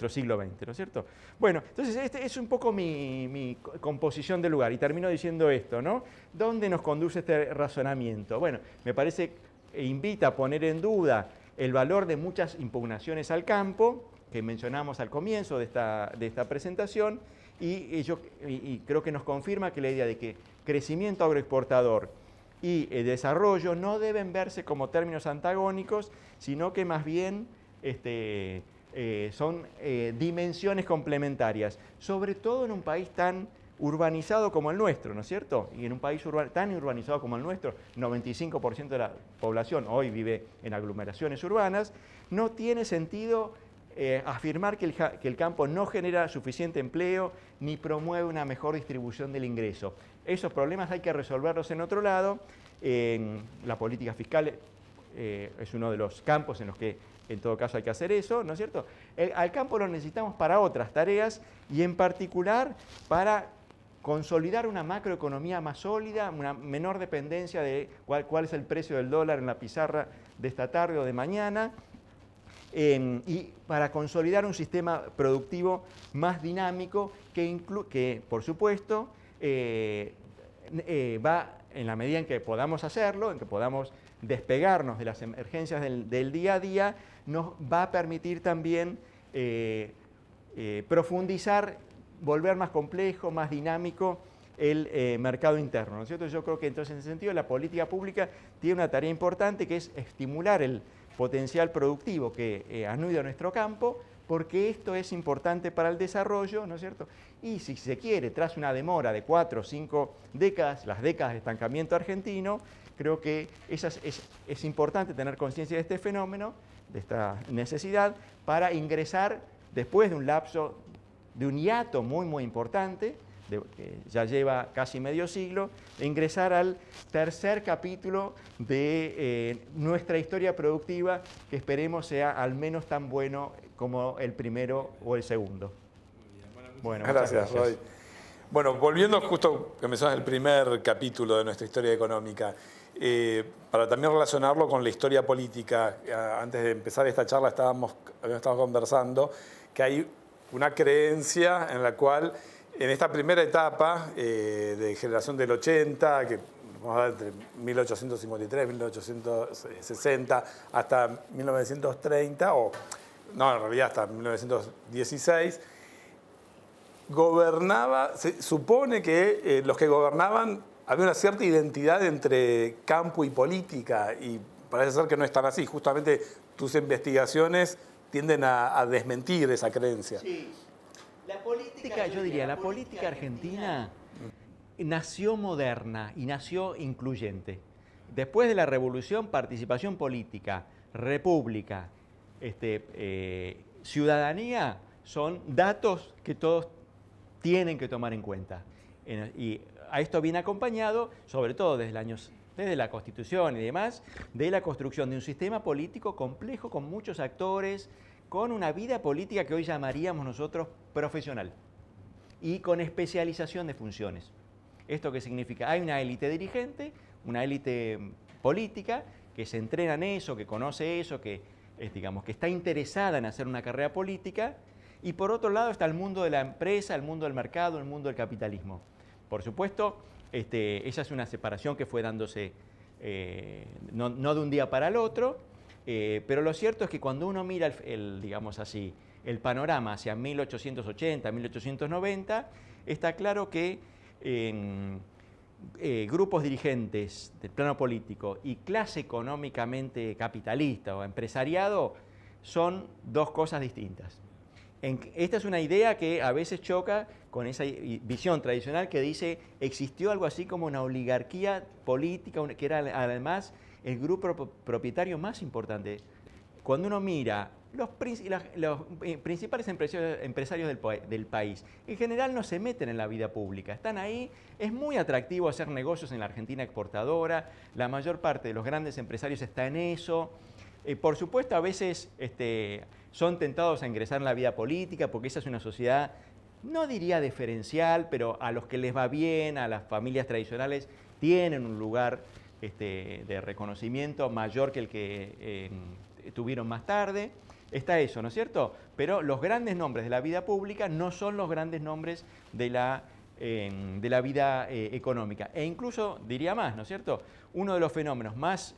Speaker 2: siglo XX, ¿no es cierto? Bueno, entonces este es un poco mi composición del lugar y termino diciendo esto, ¿no? ¿Dónde nos conduce este razonamiento? Bueno, me parece que invita a poner en duda el valor de muchas impugnaciones al campo que mencionamos al comienzo de esta presentación y creo que nos confirma que la idea de que crecimiento agroexportador y desarrollo no deben verse como términos antagónicos, sino que más bien son dimensiones complementarias, sobre todo en un país tan urbanizado como el nuestro, ¿no es cierto? Y en un país tan urbanizado como el nuestro, 95% de la población hoy vive en aglomeraciones urbanas, no tiene sentido afirmar que el campo no genera suficiente empleo ni promueve una mejor distribución del ingreso. Esos problemas hay que resolverlos en otro lado. La política fiscal es uno de los campos en los que en todo caso hay que hacer eso, ¿no es cierto? Al campo lo necesitamos para otras tareas y en particular para consolidar una macroeconomía más sólida, una menor dependencia de cuál es el precio del dólar en la pizarra de esta tarde o de mañana, y para consolidar un sistema productivo más dinámico que por supuesto, va en la medida en que podamos hacerlo, en que podamos despegarnos de las emergencias del día a día, nos va a permitir también profundizar, volver más complejo, más dinámico el mercado interno, ¿no es cierto? Yo creo que entonces en ese sentido la política pública tiene una tarea importante que es estimular el potencial productivo que anuda nuestro campo, porque esto es importante para el desarrollo, ¿no es cierto? Y si se quiere, tras una demora de 4 o 5 décadas, las décadas de estancamiento argentino, creo que es importante tener conciencia de este fenómeno, de esta necesidad, para ingresar después de un lapso, de un hiato muy, muy importante, que ya lleva casi medio siglo, de ingresar al tercer capítulo de nuestra historia productiva, que esperemos sea al menos tan bueno como el primero o el segundo.
Speaker 1: Bueno, gracias, Roy. Bueno, volviendo justo que mencionas el primer capítulo de nuestra historia económica, para también relacionarlo con la historia política, antes de empezar esta charla habíamos estado conversando que hay una creencia en la cual en esta primera etapa de generación del 80, que vamos a ver entre 1853, 1860 hasta 1930, o no, en realidad hasta 1916, se supone que los que gobernaban había una cierta identidad entre campo y política, y parece ser que no es tan así. Justamente tus investigaciones tienden a desmentir esa creencia.
Speaker 2: Sí. La política, yo diría, la política argentina nació moderna y nació incluyente. Después de la revolución, participación política, república, ciudadanía, son datos que todos tienen que tomar en cuenta. Y a esto viene acompañado, sobre todo desde la Constitución y demás, de la construcción de un sistema político complejo con muchos actores, con una vida política que hoy llamaríamos nosotros profesional y con especialización de funciones. ¿Esto qué significa? Hay una élite dirigente, una élite política que se entrena en eso, que conoce eso, que está interesada en hacer una carrera política, y por otro lado está el mundo de la empresa, el mundo del mercado, el mundo del capitalismo. Por supuesto, esa es una separación que fue dándose no de un día para el otro, pero lo cierto es que cuando uno mira el panorama hacia 1880, 1890, está claro que grupos dirigentes del plano político y clase económicamente capitalista o empresariado son dos cosas distintas. Esta es una idea que a veces choca con esa visión tradicional que dice existió algo así como una oligarquía política, que era además el grupo propietario más importante. Cuando uno mira los principales empresarios del país, en general no se meten en la vida pública, están ahí, es muy atractivo hacer negocios en la Argentina exportadora, la mayor parte de los grandes empresarios está en eso. Por supuesto, a veces son tentados a ingresar en la vida política porque esa es una sociedad, no diría diferencial, pero a los que les va bien, a las familias tradicionales, tienen un lugar de reconocimiento mayor que el que tuvieron más tarde. Está eso, ¿no es cierto? Pero los grandes nombres de la vida pública no son los grandes nombres de la vida económica. E incluso, diría más, ¿no es cierto? Uno de los fenómenos más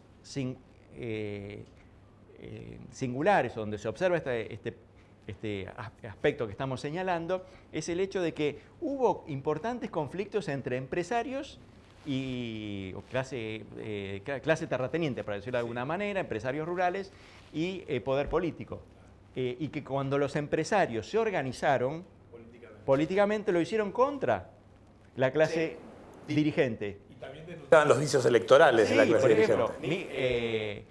Speaker 2: singulares, donde se observa este aspecto que estamos señalando, es el hecho de que hubo importantes conflictos entre empresarios y clase terrateniente, para decirlo de alguna manera, empresarios rurales y poder político. Y que cuando los empresarios se organizaron políticamente lo hicieron contra la clase dirigente.
Speaker 1: Y también denunciaban los vicios electorales de la clase
Speaker 2: por ejemplo,
Speaker 1: dirigente.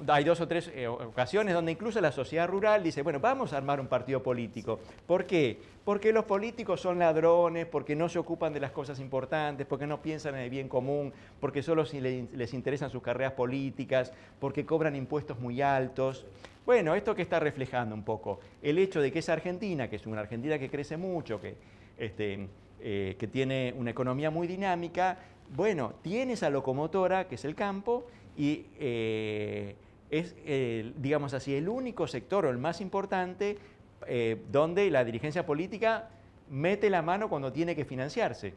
Speaker 2: hay 2 o 3 ocasiones donde incluso la sociedad rural dice, bueno, vamos a armar un partido político. ¿Por qué? Porque los políticos son ladrones, porque no se ocupan de las cosas importantes, porque no piensan en el bien común, porque solo les interesan sus carreras políticas, porque cobran impuestos muy altos. Bueno, esto que está reflejando un poco el hecho de que esa Argentina, que es una Argentina que crece mucho, que tiene una economía muy dinámica, bueno, tiene esa locomotora que es el campo y es, digamos así, el único sector o el más importante donde la dirigencia política mete la mano cuando tiene que financiarse.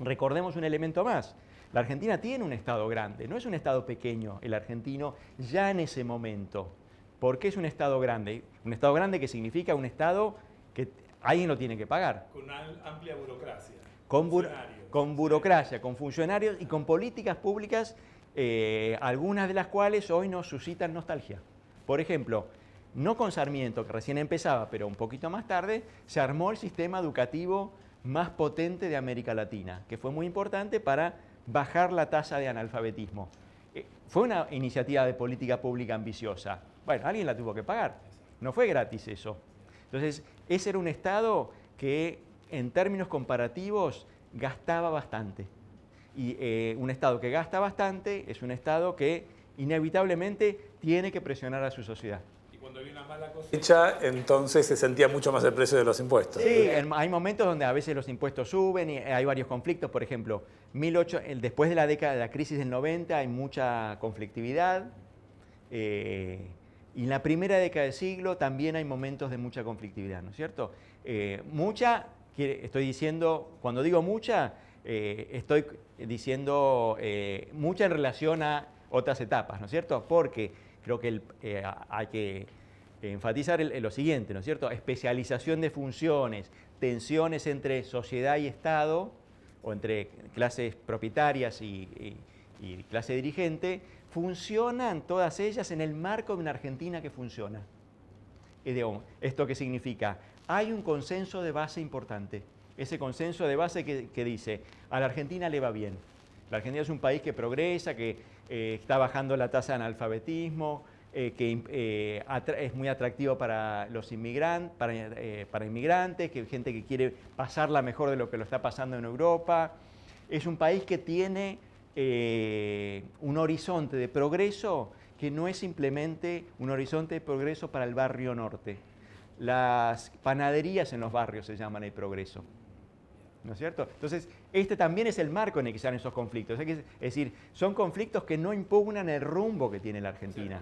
Speaker 2: Recordemos un elemento más. La Argentina tiene un Estado grande, no es un Estado pequeño el argentino ya en ese momento. ¿Por qué es un Estado grande? Un Estado grande que significa un Estado que alguien lo tiene que pagar.
Speaker 1: Con una amplia burocracia.
Speaker 2: Con burocracia, con funcionarios y con políticas públicas, algunas de las cuales hoy nos suscitan nostalgia. Por ejemplo, no con Sarmiento, que recién empezaba, pero un poquito más tarde, se armó el sistema educativo más potente de América Latina, que fue muy importante para bajar la tasa de analfabetismo. Fue una iniciativa de política pública ambiciosa. Bueno, alguien la tuvo que pagar. No fue gratis eso. Entonces, ese era un Estado que, en términos comparativos, gastaba bastante. Y un Estado que gasta bastante es un Estado que inevitablemente tiene que presionar a su sociedad.
Speaker 1: Y cuando había una mala cosecha, entonces se sentía mucho más el precio de los impuestos.
Speaker 2: Sí, hay momentos donde a veces los impuestos suben y hay varios conflictos. Por ejemplo, después de la crisis del 90 hay mucha conflictividad. Y en la primera década del siglo también hay momentos de mucha conflictividad, ¿no es cierto? Estoy diciendo, cuando digo mucha, estoy diciendo mucha en relación a otras etapas, ¿no es cierto? Porque creo que hay que enfatizar lo siguiente, ¿no es cierto? Especialización de funciones, tensiones entre sociedad y Estado, o entre clases propietarias y clase dirigente, funcionan todas ellas en el marco de una Argentina que funciona. ¿Esto qué significa? Hay un consenso de base importante. Ese consenso de base que dice, a la Argentina le va bien. La Argentina es un país que progresa, que está bajando la tasa de analfabetismo, es muy atractivo para los inmigrantes, para inmigrantes, que gente que quiere pasarla mejor de lo que lo está pasando en Europa. Es un país que tiene un horizonte de progreso que no es simplemente un horizonte de progreso para el barrio norte. Las panaderías en los barrios se llaman el progreso, ¿no es cierto? Entonces, este también es el marco en el que se dan esos conflictos. Es decir, son conflictos que no impugnan el rumbo que tiene la Argentina.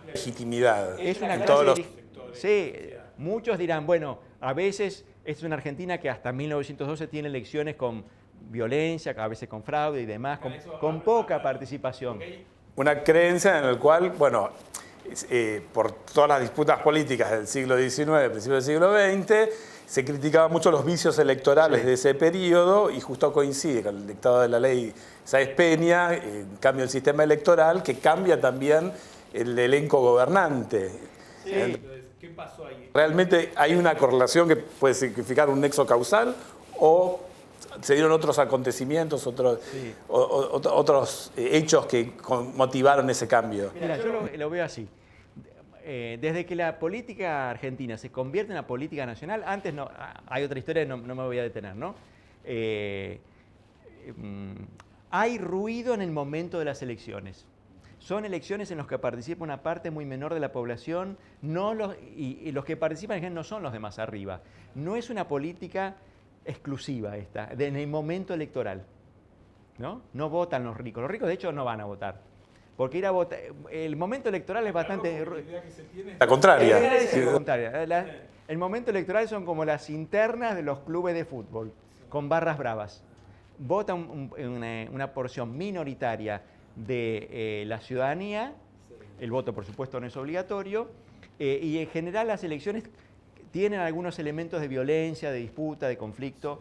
Speaker 1: Legitimidad
Speaker 2: Es una
Speaker 1: en
Speaker 2: clase
Speaker 1: todos los
Speaker 2: de... Sí, muchos dirán, bueno, a veces es una Argentina que hasta 1912 tiene elecciones con violencia, a veces con fraude y demás, con poca participación.
Speaker 1: Una creencia en la cual, bueno, por todas las disputas políticas del siglo XIX, principio del siglo XX, se criticaban mucho los vicios electorales de ese periodo y justo coincide con el dictado de la ley Sáenz Peña, cambio el sistema electoral, que cambia también el elenco gobernante.
Speaker 2: Sí.
Speaker 1: Entonces, ¿qué pasó ahí? ¿Realmente hay una correlación que puede significar un nexo causal o se dieron otros acontecimientos, otros hechos que motivaron ese cambio?
Speaker 2: Mira, yo lo veo así. Desde que la política argentina se convierte en una política nacional, antes no, hay otra historia, no me voy a detener, ¿no? Hay ruido en el momento de las elecciones. Son elecciones en las que participa una parte muy menor de la población, y los que participan en general no son los de más arriba. No es una política exclusiva esta, en el momento electoral, ¿no? No votan los ricos de hecho no van a votar, porque ir a votar, el momento electoral es bastante...
Speaker 1: La contraria.
Speaker 2: El momento electoral son como las internas de los clubes de fútbol, con barras bravas. Vota una porción minoritaria de la ciudadanía, el voto por supuesto no es obligatorio, y en general las elecciones tienen algunos elementos de violencia, de disputa, de conflicto.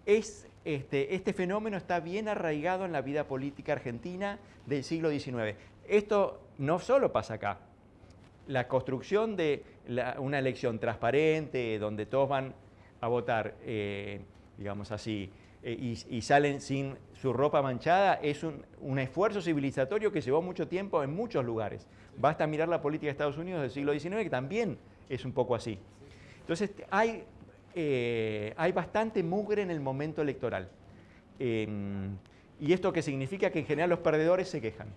Speaker 2: Este fenómeno está bien arraigado en la vida política argentina del siglo XIX. Esto no solo pasa acá. La construcción de una elección transparente, donde todos van a votar, digamos así, y salen sin su ropa manchada, es un esfuerzo civilizatorio que llevó mucho tiempo en muchos lugares. Basta mirar la política de Estados Unidos del siglo XIX, que también es un poco así. Entonces, hay bastante mugre en el momento electoral. ¿Y esto qué significa? Que en general los perdedores se quejan.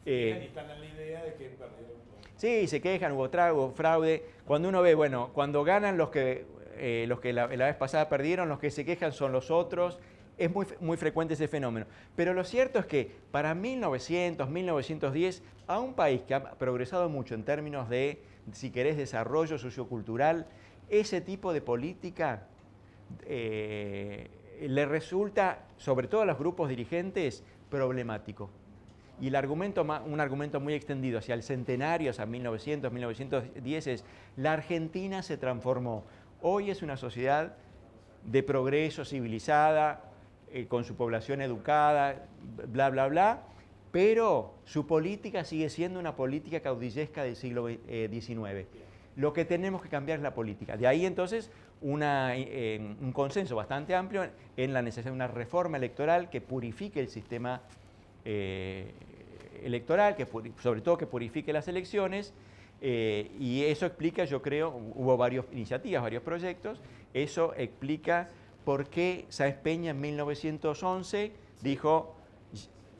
Speaker 1: Están en la idea de que perdieron.
Speaker 2: Sí, se quejan, hubo fraude. Cuando uno ve, bueno, cuando ganan los que la vez pasada perdieron, los que se quejan son los otros. Es muy frecuente ese fenómeno. Pero lo cierto es que para 1900, 1910, a un país que ha progresado mucho en términos de, si querés, desarrollo sociocultural, ese tipo de política le resulta, sobre todo a los grupos dirigentes, problemático. Y un argumento muy extendido hacia el centenario, hacia 1900, 1910, es la Argentina se transformó. Hoy es una sociedad de progreso, civilizada, con su población educada, bla, bla, bla, pero su política sigue siendo una política caudillesca del siglo XIX. Lo que tenemos que cambiar es la política. De ahí entonces un consenso bastante amplio en la necesidad de una reforma electoral que purifique el sistema electoral, sobre todo que purifique las elecciones, y eso explica, yo creo, hubo varias iniciativas, varios proyectos, eso explica por qué Sáenz Peña en 1911 dijo,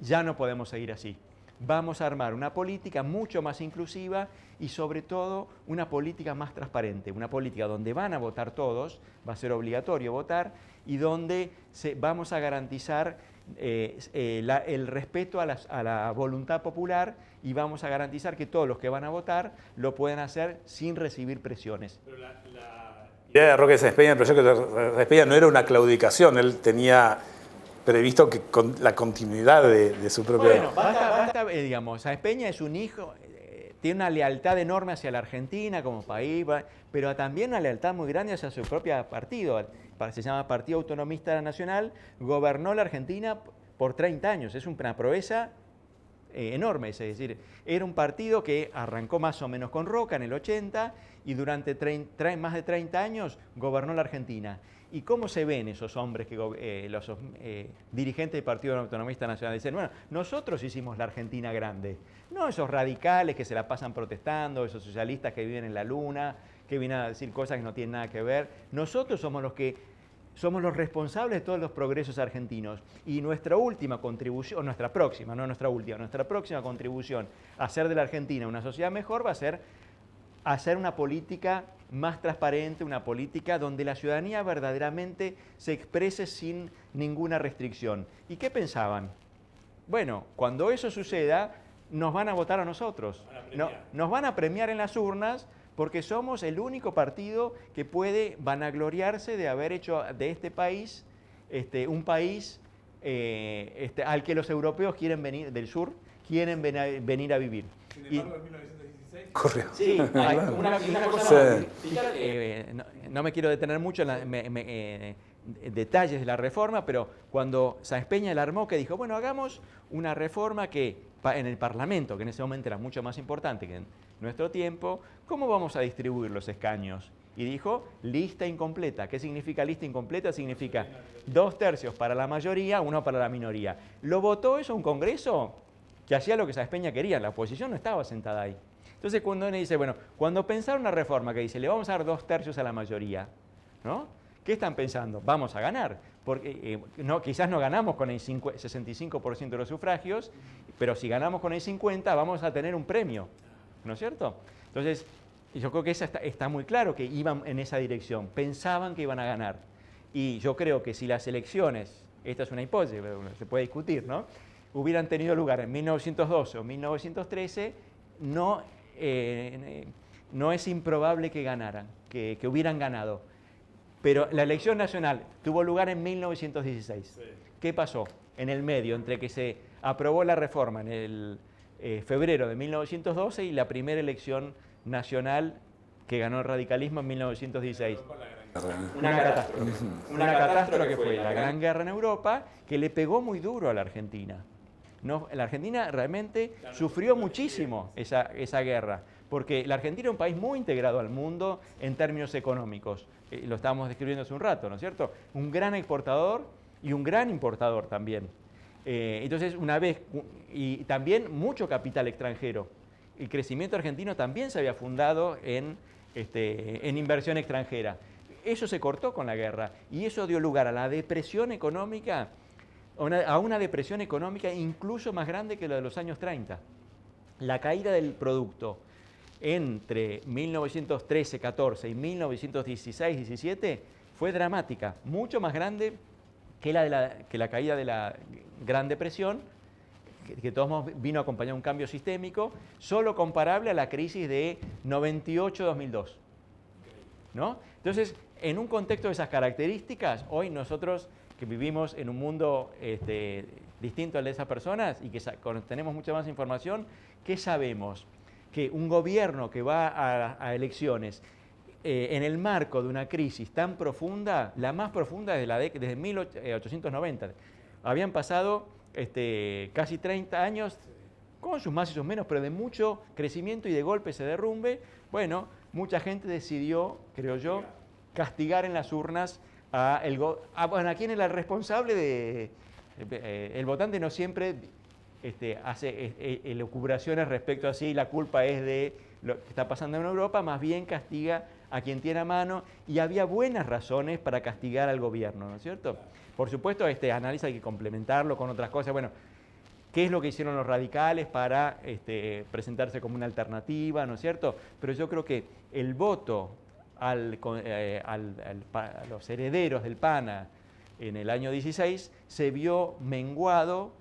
Speaker 2: ya no podemos seguir así. Vamos a armar una política mucho más inclusiva y sobre todo una política más transparente, una política donde van a votar todos, va a ser obligatorio votar, y donde vamos a garantizar el respeto a la voluntad popular y vamos a garantizar que todos los que van a votar lo pueden hacer sin recibir presiones. Pero la
Speaker 1: idea de Roque Sáenz Peña, el proyecto de Sáenz Peña no era una claudicación, él tenía previsto que con la continuidad de su propio...
Speaker 2: Bueno, basta digamos, Sáenz Peña es un hijo, tiene una lealtad enorme hacia la Argentina como país, pero también una lealtad muy grande hacia su propio partido, se llama Partido Autonomista Nacional, gobernó la Argentina por 30 años, es una proeza enorme, es decir, era un partido que arrancó más o menos con Roca en el 80 y durante más de 30 años gobernó la Argentina. ¿Y cómo se ven esos hombres, los dirigentes del Partido Autonomista Nacional? Dicen, bueno, nosotros hicimos la Argentina grande. No esos radicales que se la pasan protestando, esos socialistas que viven en la luna, que vienen a decir cosas que no tienen nada que ver. Nosotros somos los responsables de todos los progresos argentinos. Y nuestra última contribución, nuestra próxima contribución a hacer de la Argentina una sociedad mejor va a ser hacer una política más transparente, una política donde la ciudadanía verdaderamente se exprese sin ninguna restricción. ¿Y qué pensaban? Bueno, cuando eso suceda, nos van a votar a nosotros. Nos van a premiar en las urnas porque somos el único partido que puede vanagloriarse de haber hecho de este país un país al que los europeos quieren venir, del sur, quieren venir a vivir.
Speaker 1: Sin embargo, en 1916
Speaker 2: corrió. Sí, hay una cosa. No me quiero detener mucho en detalles de la reforma, pero cuando Sáenz Peña la armó, que dijo, bueno, hagamos una reforma que en el Parlamento, que en ese momento era mucho más importante que en nuestro tiempo, ¿cómo vamos a distribuir los escaños? Y dijo, lista incompleta. ¿Qué significa lista incompleta? Significa 2/3 para la mayoría, 1 para la minoría. ¿Lo votó eso un Congreso que hacía lo que Sáenz Peña quería? La oposición no estaba sentada ahí. Entonces cuando uno dice, bueno, cuando pensaron una reforma que dice, le vamos a dar 2/3 a la mayoría, ¿no? ¿Qué están pensando? Vamos a ganar. Porque quizás no ganamos con el 65% de los sufragios, pero si ganamos con el 50% vamos a tener un premio, ¿no es cierto? Entonces, yo creo que está muy claro que iban en esa dirección, pensaban que iban a ganar. Y yo creo que si las elecciones, esta es una hipótesis, pero se puede discutir, ¿no?, hubieran tenido lugar en 1912 o 1913, no es improbable que ganaran, que hubieran ganado. Pero la elección nacional tuvo lugar en 1916. Sí. ¿Qué pasó? En el medio, entre que se aprobó la reforma en el febrero de 1912 y la primera elección nacional que ganó el radicalismo en 1916. Una catástrofe. Una catástrofe que fue la Gran Guerra en Europa, que le pegó muy duro a la Argentina. La Argentina realmente sufrió muchísimo esa guerra, porque la Argentina es un país muy integrado al mundo en términos económicos. Lo estábamos describiendo hace un rato, ¿no es cierto? Un gran exportador y un gran importador también. Entonces, y también mucho capital extranjero. El crecimiento argentino también se había fundado en inversión extranjera. Eso se cortó con la guerra y eso dio lugar a la depresión económica, a una depresión económica incluso más grande que la de los años 30. La caída del producto entre 1913-14 y 1916-17 fue dramática, mucho más grande que la caída de la Gran Depresión, que de todos modos vino acompañado de un cambio sistémico, solo comparable a la crisis de 98-2002, ¿no? Entonces, en un contexto de esas características, hoy nosotros que vivimos en un mundo distinto al de esas personas y que tenemos mucha más información, ¿qué sabemos? Que un gobierno que va a elecciones en el marco de una crisis tan profunda, la más profunda desde 1890, habían pasado casi 30 años, con sus más y sus menos, pero de mucho crecimiento y de golpe ese derrumbe, bueno, mucha gente decidió, creo yo, castigar en las urnas a quién es el responsable el votante no siempre hace elucubraciones respecto a si la culpa es de lo que está pasando en Europa, más bien castiga a quien tiene a mano, y había buenas razones para castigar al gobierno, ¿no es cierto? Por supuesto, este análisis hay que complementarlo con otras cosas. Bueno, ¿qué es lo que hicieron los radicales para presentarse como una alternativa, ¿no es cierto? Pero yo creo que el voto a los herederos del PANA en el año 16 se vio menguado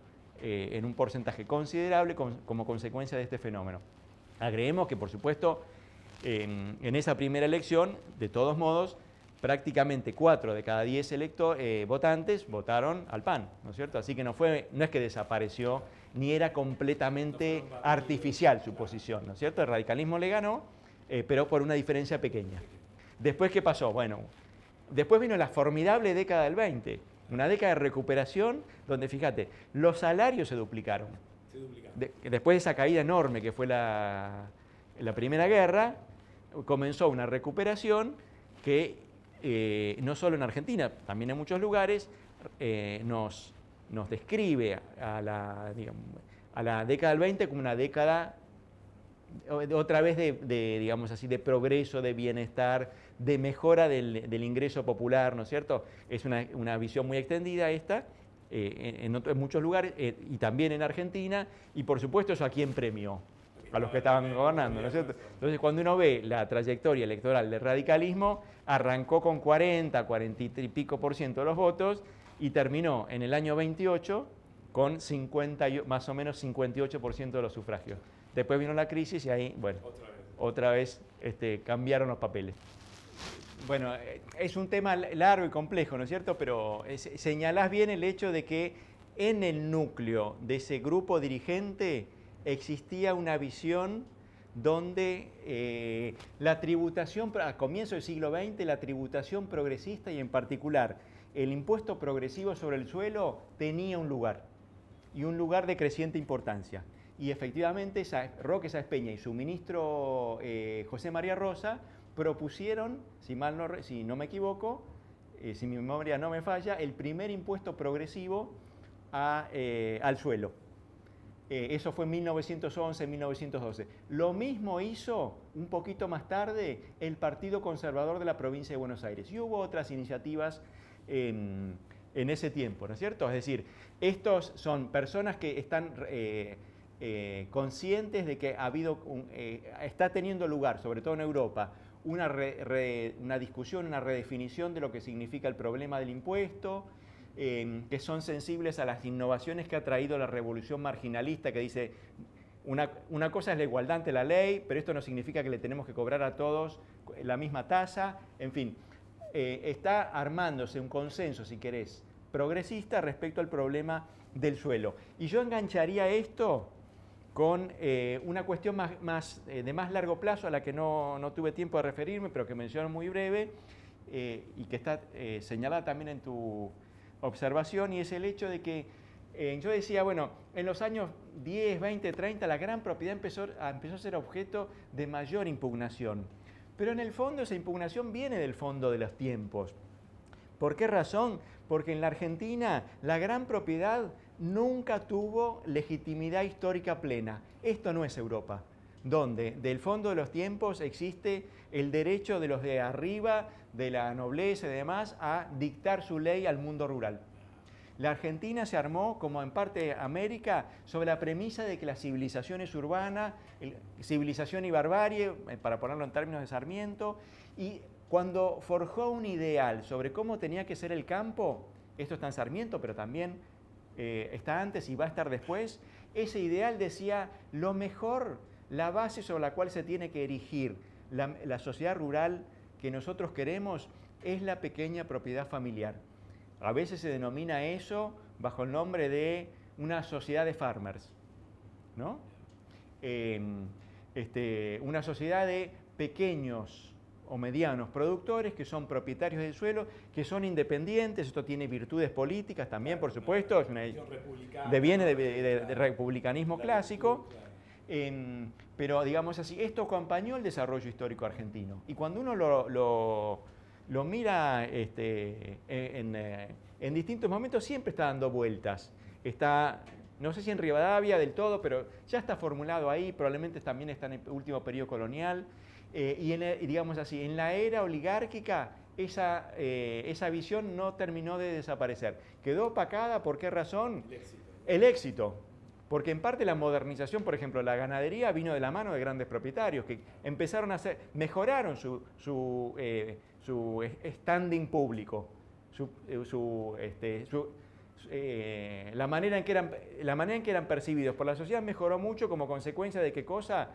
Speaker 2: en un porcentaje considerable como consecuencia de este fenómeno. Agreguemos que, por supuesto, en esa primera elección, de todos modos, prácticamente 4 de cada 10 votantes votaron al PAN, ¿no es cierto? Así que no es que desapareció, ni era completamente artificial su posición, ¿no es cierto? El radicalismo le ganó, pero por una diferencia pequeña. ¿Después qué pasó? Bueno, después vino la formidable década del 20, una década de recuperación donde, fíjate, los salarios se duplicaron. Después de esa caída enorme que fue la Primera Guerra, comenzó una recuperación que no solo en Argentina, también en muchos lugares, nos describe a la década del 20 como una década otra vez digamos así, de progreso, de bienestar, de mejora del ingreso popular, ¿no es cierto? Es una visión muy extendida esta, en muchos lugares, y también en Argentina, y por supuesto eso a quién premió, a los que estaban gobernando, ¿no es cierto? Entonces cuando uno ve la trayectoria electoral del radicalismo, arrancó con 40 y pico por ciento de los votos, y terminó en el año 28 con más o menos 58% de los sufragios. Después vino la crisis y ahí, bueno, otra vez cambiaron los papeles. Bueno, es un tema largo y complejo, ¿no es cierto? Pero señalás bien el hecho de que en el núcleo de ese grupo dirigente existía una visión donde la tributación, a comienzos del siglo XX, la tributación progresista y en particular el impuesto progresivo sobre el suelo tenía un lugar, y un lugar de creciente importancia. Y efectivamente Roque Sáenz Peña y su ministro José María Rosa propusieron, si no me equivoco, si mi memoria no me falla, el primer impuesto progresivo al suelo. Eso fue en 1911, 1912. Lo mismo hizo un poquito más tarde el Partido Conservador de la provincia de Buenos Aires. Y hubo otras iniciativas en ese tiempo, ¿no es cierto? Es decir, estos son personas que están conscientes de que está teniendo lugar, sobre todo en Europa, una discusión, una redefinición de lo que significa el problema del impuesto, que son sensibles a las innovaciones que ha traído la revolución marginalista, que dice, una cosa es la igualdad ante la ley, pero esto no significa que le tenemos que cobrar a todos la misma tasa, en fin. Está armándose un consenso, si querés, progresista respecto al problema del suelo. Y yo engancharía esto con una cuestión de más largo plazo, a la que no tuve tiempo de referirme, pero que menciono muy breve, y que está señalada también en tu observación, y es el hecho de que yo decía, bueno, en los años 10, 20, 30, la gran propiedad empezó a ser objeto de mayor impugnación. Pero en el fondo esa impugnación viene del fondo de los tiempos. ¿Por qué razón? Porque en la Argentina la gran propiedad nunca tuvo legitimidad histórica plena. Esto no es Europa, donde del fondo de los tiempos existe el derecho de los de arriba, de la nobleza y demás, a dictar su ley al mundo rural. La Argentina se armó, como en parte América, sobre la premisa de que la civilización es urbana, civilización y barbarie, para ponerlo en términos de Sarmiento, y cuando forjó un ideal sobre cómo tenía que ser el campo, esto está en Sarmiento, pero también está antes y va a estar después, ese ideal decía lo mejor, la base sobre la cual se tiene que erigir la sociedad rural que nosotros queremos es la pequeña propiedad familiar. A veces se denomina eso bajo el nombre de una sociedad de farmers, ¿no? Una sociedad de pequeños o medianos productores que son propietarios del suelo, que son independientes. Esto tiene virtudes políticas también, por supuesto, viene de republicanismo clásico, pero digamos así, esto acompañó el desarrollo histórico argentino. Y cuando uno lo mira en distintos momentos, siempre está dando vueltas. Está, no sé si en Rivadavia del todo, pero ya está formulado ahí, probablemente también está en el último periodo colonial. Digamos así, en la era oligárquica esa visión no terminó de desaparecer. Quedó opacada, ¿por qué razón? El éxito. Porque en parte la modernización, por ejemplo, la ganadería vino de la mano de grandes propietarios que empezaron mejoraron su standing público, la manera en que eran percibidos por la sociedad mejoró mucho como consecuencia de qué cosa,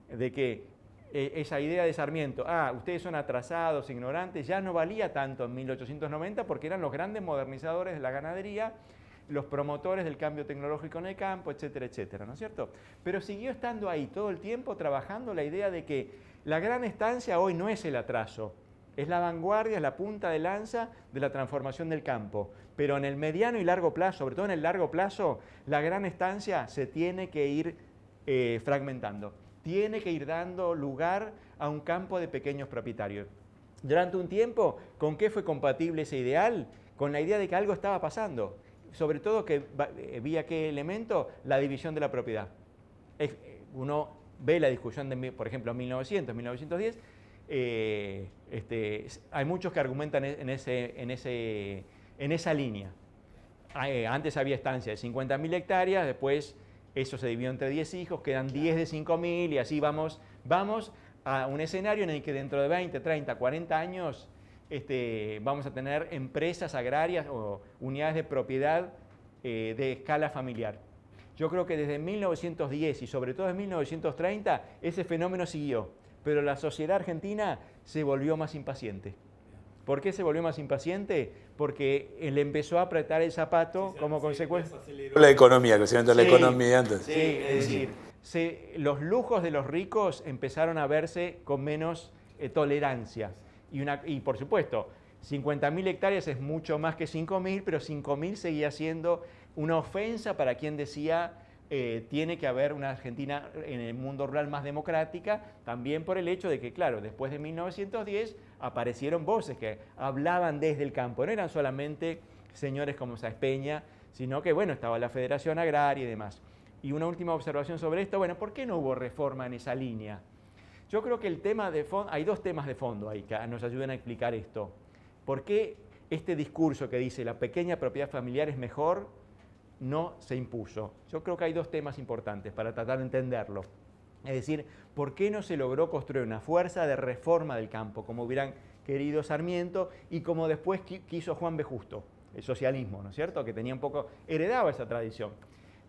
Speaker 2: de que esa idea de Sarmiento, ustedes son atrasados, ignorantes, ya no valía tanto en 1890 porque eran los grandes modernizadores de la ganadería, los promotores del cambio tecnológico en el campo, etcétera, etcétera, ¿no es cierto? Pero siguió estando ahí todo el tiempo trabajando la idea de que la gran estancia hoy no es el atraso, es la vanguardia, es la punta de lanza de la transformación del campo. Pero en el mediano y largo plazo, sobre todo en el largo plazo, la gran estancia se tiene que ir fragmentando, tiene que ir dando lugar a un campo de pequeños propietarios. Durante un tiempo, ¿con qué fue compatible ese ideal? Con la idea de que algo estaba pasando. Sobre todo que vía qué elemento, la división de la propiedad. Uno ve la discusión de, por ejemplo, 1900, 1910, hay muchos que argumentan en esa línea. Antes había estancia de 50.000 hectáreas, después eso se dividió entre 10 hijos, quedan 10 de 5.000 y así vamos a un escenario en el que dentro de 20, 30, 40 años vamos a tener empresas agrarias o unidades de propiedad de escala familiar. Yo creo que desde 1910 y sobre todo en 1930 ese fenómeno siguió, pero la sociedad argentina se volvió más impaciente. ¿Por qué se volvió más impaciente? Porque le empezó a apretar el zapato como consecuencia.
Speaker 1: La economía, el crecimiento de la economía. Entonces.
Speaker 2: Sí, es decir, los lujos de los ricos empezaron a verse con menos tolerancia. Y por supuesto, 50.000 hectáreas es mucho más que 5.000, pero 5.000 seguía siendo una ofensa para quien decía tiene que haber una Argentina en el mundo rural más democrática, también por el hecho de que, claro, después de 1910 aparecieron voces que hablaban desde el campo, no eran solamente señores como Sáenz Peña, sino que, bueno, estaba la Federación Agraria y demás. Y una última observación sobre esto, bueno, ¿por qué no hubo reforma en esa línea? Yo creo que el tema de fondo, hay dos temas de fondo ahí que nos ayudan a explicar esto. ¿Por qué este discurso que dice la pequeña propiedad familiar es mejor no se impuso? Yo creo que hay dos temas importantes para tratar de entenderlo. Es decir, ¿por qué no se logró construir una fuerza de reforma del campo, como hubieran querido Sarmiento y como después quiso Juan B. Justo, el socialismo, ¿no es cierto?, que tenía un poco, heredaba esa tradición.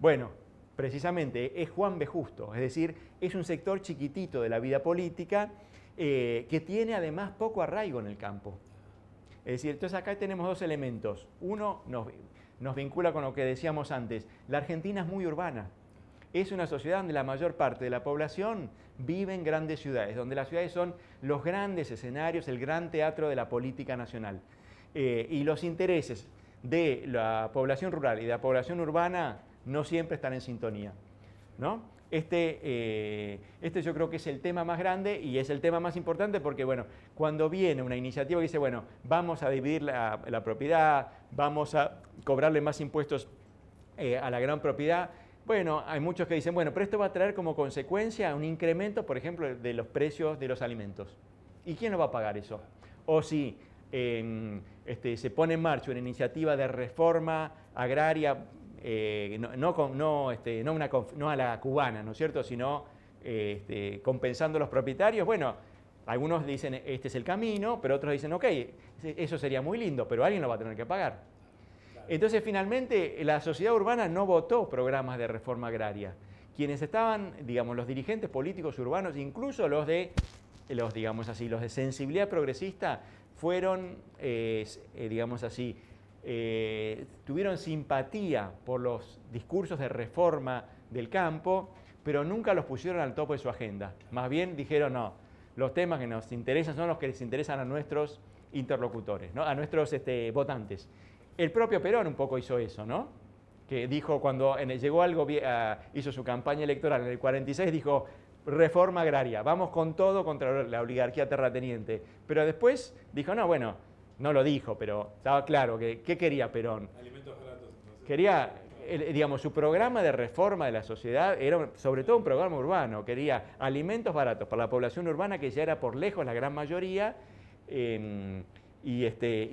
Speaker 2: Bueno, precisamente es Juan B. Justo, es decir, es un sector chiquitito de la vida política que tiene además poco arraigo en el campo. Es decir, entonces acá tenemos dos elementos. Uno nos vincula con lo que decíamos antes. La Argentina es muy urbana. Es una sociedad donde la mayor parte de la población vive en grandes ciudades, donde las ciudades son los grandes escenarios, el gran teatro de la política nacional. Y los intereses de la población rural y de la población urbana no siempre están en sintonía, ¿no? Este yo creo que es el tema más grande y es el tema más importante porque, bueno, cuando viene una iniciativa que dice, bueno, vamos a dividir la propiedad, vamos a cobrarle más impuestos a la gran propiedad, bueno, hay muchos que dicen, bueno, pero esto va a traer como consecuencia un incremento, por ejemplo, de los precios de los alimentos. ¿Y quién lo va a pagar eso? O si se pone en marcha una iniciativa de reforma agraria, no a la cubana, ¿no es cierto?, sino compensando a los propietarios. Bueno, algunos dicen este es el camino, pero otros dicen ok, eso sería muy lindo, pero alguien lo va a tener que pagar. Entonces finalmente la sociedad urbana no votó programas de reforma agraria. Quienes estaban, digamos, los dirigentes políticos urbanos, incluso los de sensibilidad progresista, fueron, digamos así, tuvieron simpatía por los discursos de reforma del campo, pero nunca los pusieron al tope de su agenda. Más bien dijeron, no, los temas que nos interesan son los que les interesan a nuestros interlocutores, ¿no?, a nuestros votantes. El propio Perón un poco hizo eso, ¿no?, que dijo cuando llegó hizo su campaña electoral en el 46, dijo, reforma agraria, vamos con todo contra la oligarquía terrateniente. Pero después dijo, no, bueno, no lo dijo, pero estaba claro que ¿qué quería Perón?
Speaker 1: Alimentos baratos. Entonces.
Speaker 2: Quería, digamos, su programa de reforma de la sociedad era sobre todo un programa urbano. Quería alimentos baratos para la población urbana, que ya era por lejos la gran mayoría, y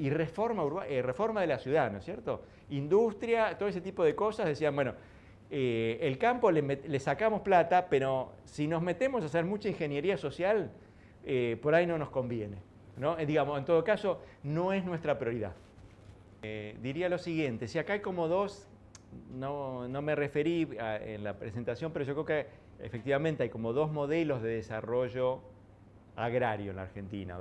Speaker 2: reforma de la ciudad, ¿no es cierto? Industria, todo ese tipo de cosas. Decían, bueno, el campo le sacamos plata, pero si nos metemos a hacer mucha ingeniería social, por ahí no nos conviene, ¿no? Digamos, en todo caso, no es nuestra prioridad. Diría lo siguiente, si acá hay como dos, no me referí en la presentación, pero yo creo que efectivamente hay como dos modelos de desarrollo agrario en la Argentina,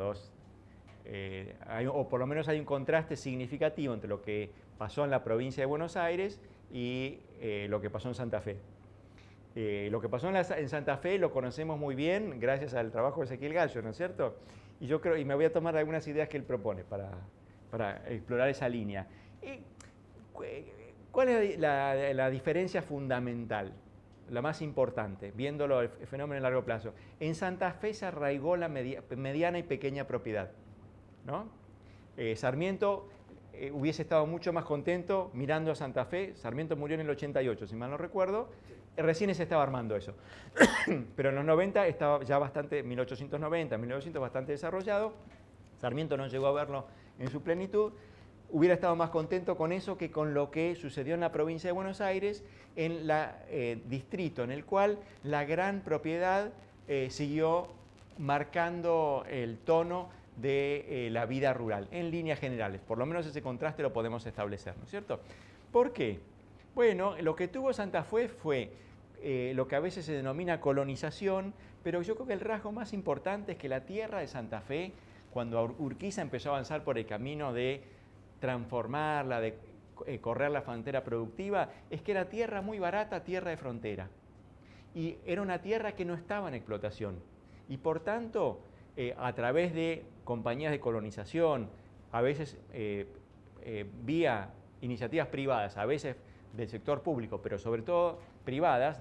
Speaker 2: o por lo menos hay un contraste significativo entre lo que pasó en la provincia de Buenos Aires y lo que pasó en Santa Fe. Lo que pasó en Santa Fe lo conocemos muy bien gracias al trabajo de Ezequiel Gallo, ¿no es cierto? Y yo creo, y me voy a tomar algunas ideas que él propone para explorar esa línea. ¿Cuál es la diferencia fundamental, la más importante, viéndolo el fenómeno a largo plazo? En Santa Fe se arraigó la mediana y pequeña propiedad. ¿no? Sarmiento hubiese estado mucho más contento mirando a Santa Fe. Sarmiento murió en el 88, si mal no recuerdo. Recién se estaba armando eso. Pero en los 90 estaba ya bastante, 1890, 1900, bastante desarrollado. Sarmiento no llegó a verlo en su plenitud. Hubiera estado más contento con eso que con lo que sucedió en la provincia de Buenos Aires, en el distrito en el cual la gran propiedad siguió marcando el tono de la vida rural, en líneas generales. Por lo menos ese contraste lo podemos establecer, ¿no es cierto? ¿Por qué? Bueno, lo que tuvo Santa Fe fue lo que a veces se denomina colonización, pero yo creo que el rasgo más importante es que la tierra de Santa Fe, cuando Urquiza empezó a avanzar por el camino de transformarla, de correr la frontera productiva, es que era tierra muy barata, tierra de frontera. Y era una tierra que no estaba en explotación. Y por tanto, a través de compañías de colonización, a veces vía iniciativas privadas, a veces del sector público, pero sobre todo privadas,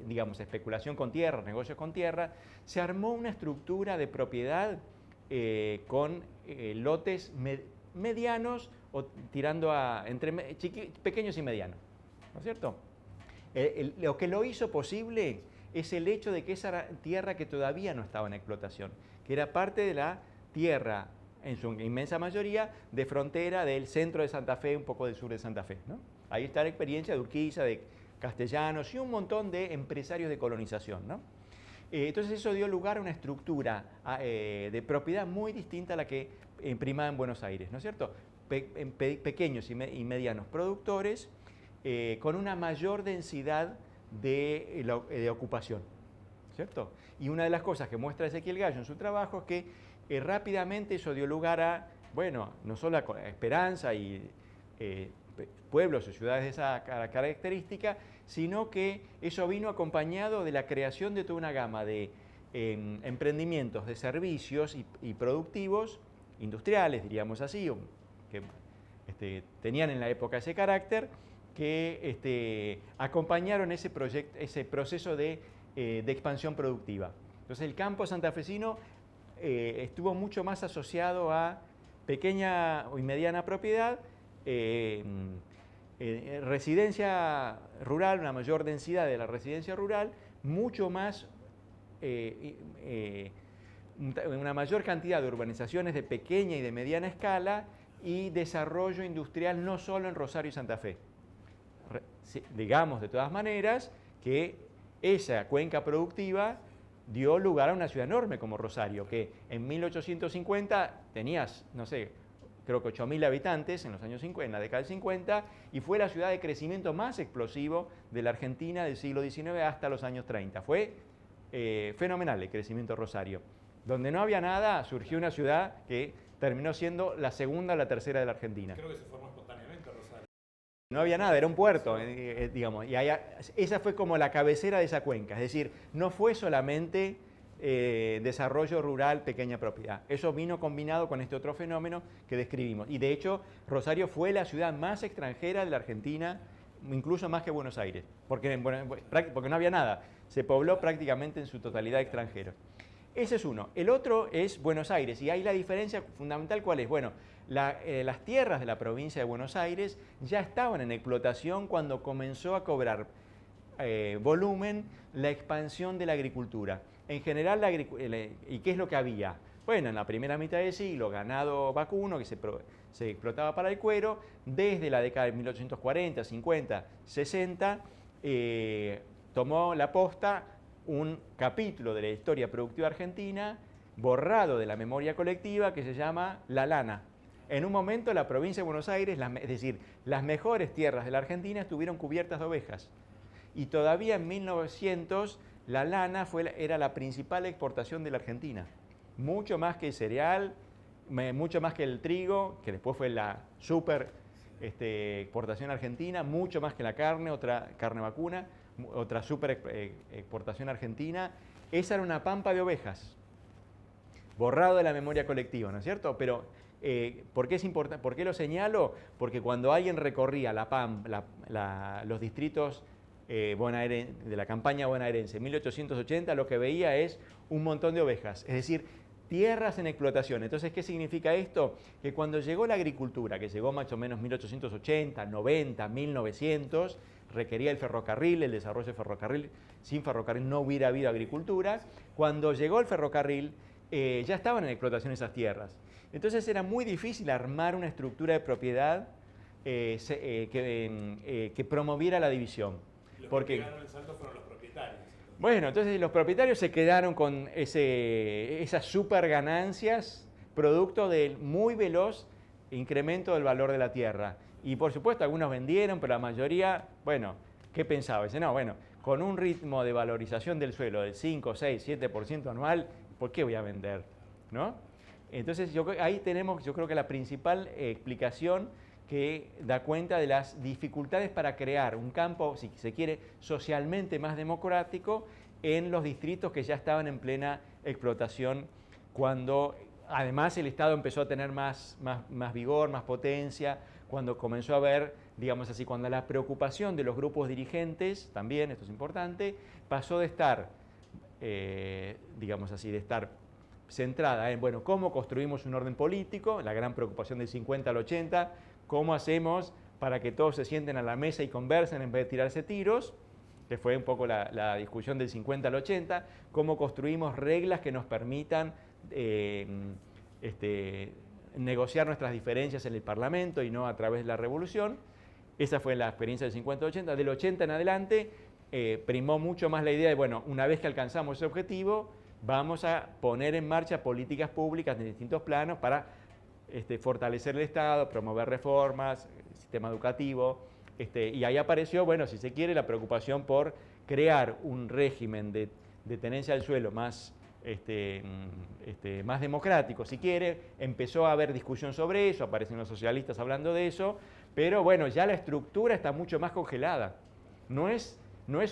Speaker 2: digamos, especulación con tierra, negocios con tierra, se armó una estructura de propiedad con lotes medianos o tirando a entre pequeños y medianos, ¿no es cierto? Lo que lo hizo posible es el hecho de que esa tierra que todavía no estaba en explotación, que era parte de la tierra, en su inmensa mayoría, de frontera del centro de Santa Fe, un poco del sur de Santa Fe, ¿no? Ahí está la experiencia de Urquiza, de Castellanos y un montón de empresarios de colonización, ¿no? Entonces eso dio lugar a una estructura de propiedad muy distinta a la que primaba en Buenos Aires, ¿no es cierto? Pequeños y medianos productores con una mayor densidad de ocupación, ¿cierto? Y una de las cosas que muestra Ezequiel Gallo en su trabajo es que rápidamente eso dio lugar a, bueno, no solo a esperanza y pueblos o ciudades de esa característica, sino que eso vino acompañado de la creación de toda una gama de emprendimientos de servicios y productivos, industriales, diríamos así, que tenían en la época ese carácter, que acompañaron ese proceso de expansión productiva. Entonces el campo santafesino estuvo mucho más asociado a pequeña y mediana propiedad, residencia rural, una mayor densidad de la residencia rural, mucho más, una mayor cantidad de urbanizaciones de pequeña y de mediana escala y desarrollo industrial no solo en Rosario y Santa Fe. Digamos de todas maneras que esa cuenca productiva dio lugar a una ciudad enorme como Rosario, que en 1850 tenías, no sé, creo que 8.000 habitantes en los años 50, en la década del 50, y fue la ciudad de crecimiento más explosivo de la Argentina del siglo XIX hasta los años 30. Fue fenomenal el crecimiento de Rosario. Donde no había nada, surgió una ciudad que terminó siendo la segunda o la tercera de la Argentina.
Speaker 1: Creo que se formó espontáneamente Rosario.
Speaker 2: No había nada, era un puerto, digamos, y esa fue como la cabecera de esa cuenca, es decir, no fue solamente desarrollo rural, pequeña propiedad. Eso vino combinado con este otro fenómeno que describimos. Y de hecho, Rosario fue la ciudad más extranjera de la Argentina, incluso más que Buenos Aires, porque no había nada. Se pobló prácticamente en su totalidad extranjero. Ese es uno. El otro es Buenos Aires, y ahí la diferencia fundamental, ¿cuál es? Bueno, las tierras de la provincia de Buenos Aires ya estaban en explotación cuando comenzó a cobrar volumen la expansión de la agricultura. En general, ¿y qué es lo que había? Bueno, en la primera mitad del siglo, ganado vacuno que se explotaba para el cuero, desde la década de 1840, 50, 60, tomó la posta un capítulo de la historia productiva argentina borrado de la memoria colectiva que se llama la lana. En un momento la provincia de Buenos Aires, es decir, las mejores tierras de la Argentina estuvieron cubiertas de ovejas. Y todavía en 1900 la lana era la principal exportación de la Argentina. Mucho más que el cereal, mucho más que el trigo, que después fue la super exportación argentina, mucho más que la carne, otra carne vacuna, otra super exportación argentina. Esa era una pampa de ovejas, borrado de la memoria colectiva, ¿no es cierto? Pero, ¿por qué es importante? ¿Por qué lo señalo? Porque cuando alguien recorría los distritos de la campaña bonaerense en 1880, lo que veía es un montón de ovejas, es decir, tierras en explotación. Entonces, ¿qué significa esto? Que cuando llegó la agricultura, que llegó más o menos 1880, 90, 1900, requería el ferrocarril, el desarrollo del ferrocarril. Sin ferrocarril no hubiera habido agricultura. Cuando llegó el ferrocarril, ya estaban en explotación esas tierras. Entonces era muy difícil armar una estructura de propiedad que promoviera la división.
Speaker 1: Los
Speaker 2: porque
Speaker 1: que pegaron el salto fueron los propietarios.
Speaker 2: Bueno, entonces los propietarios se quedaron con esas super ganancias producto del muy veloz incremento del valor de la tierra. Y por supuesto algunos vendieron, pero la mayoría, bueno, ¿qué pensaba? Dice, no, bueno, con un ritmo de valorización del suelo del 5, 6, 7% anual, ¿por qué voy a vender? ¿No? Entonces ahí tenemos, yo creo que la principal explicación que da cuenta de las dificultades para crear un campo, si se quiere, socialmente más democrático en los distritos que ya estaban en plena explotación, cuando además el Estado empezó a tener más vigor, más potencia, cuando comenzó a haber, digamos así, cuando la preocupación de los grupos dirigentes, también, esto es importante, pasó de estar, digamos así, de estar centrada en, bueno, cómo construimos un orden político, la gran preocupación del 50 al 80, cómo hacemos para que todos se sienten a la mesa y conversen en vez de tirarse tiros, que fue un poco la discusión del 50 al 80, cómo construimos reglas que nos permitan negociar nuestras diferencias en el Parlamento y no a través de la revolución. Esa fue la experiencia del 50 al 80. Del 80 en adelante primó mucho más la idea de, bueno, una vez que alcanzamos ese objetivo, vamos a poner en marcha políticas públicas en distintos planos para fortalecer el Estado, promover reformas, el sistema educativo. Y ahí apareció, bueno, si se quiere, la preocupación por crear un régimen de tenencia del suelo más democrático, si quiere. Empezó a haber discusión sobre eso, aparecen los socialistas hablando de eso, pero bueno, ya la estructura está mucho más congelada. No es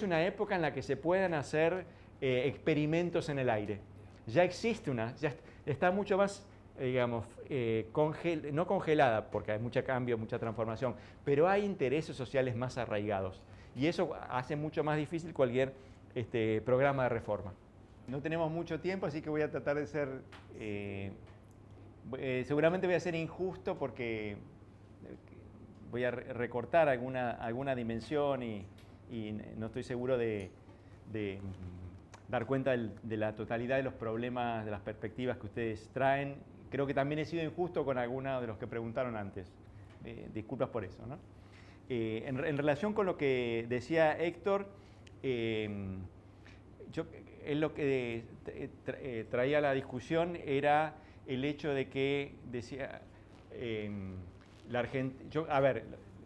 Speaker 2: una época en la que se puedan hacer experimentos en el aire. Ya existe ya está mucho más, digamos, no congelada, porque hay mucho cambio, mucha transformación, pero hay intereses sociales más arraigados. Y eso hace mucho más difícil cualquier programa de reforma. No tenemos mucho tiempo, así que voy a tratar de ser... seguramente voy a ser injusto porque voy a recortar alguna dimensión y no estoy seguro de dar cuenta de la totalidad de los problemas, de las perspectivas que ustedes traen. Creo que también he sido injusto con algunos de los que preguntaron antes. Disculpas por eso, ¿no? En relación con lo que decía Héctor, él lo que traía la discusión era el hecho de que decía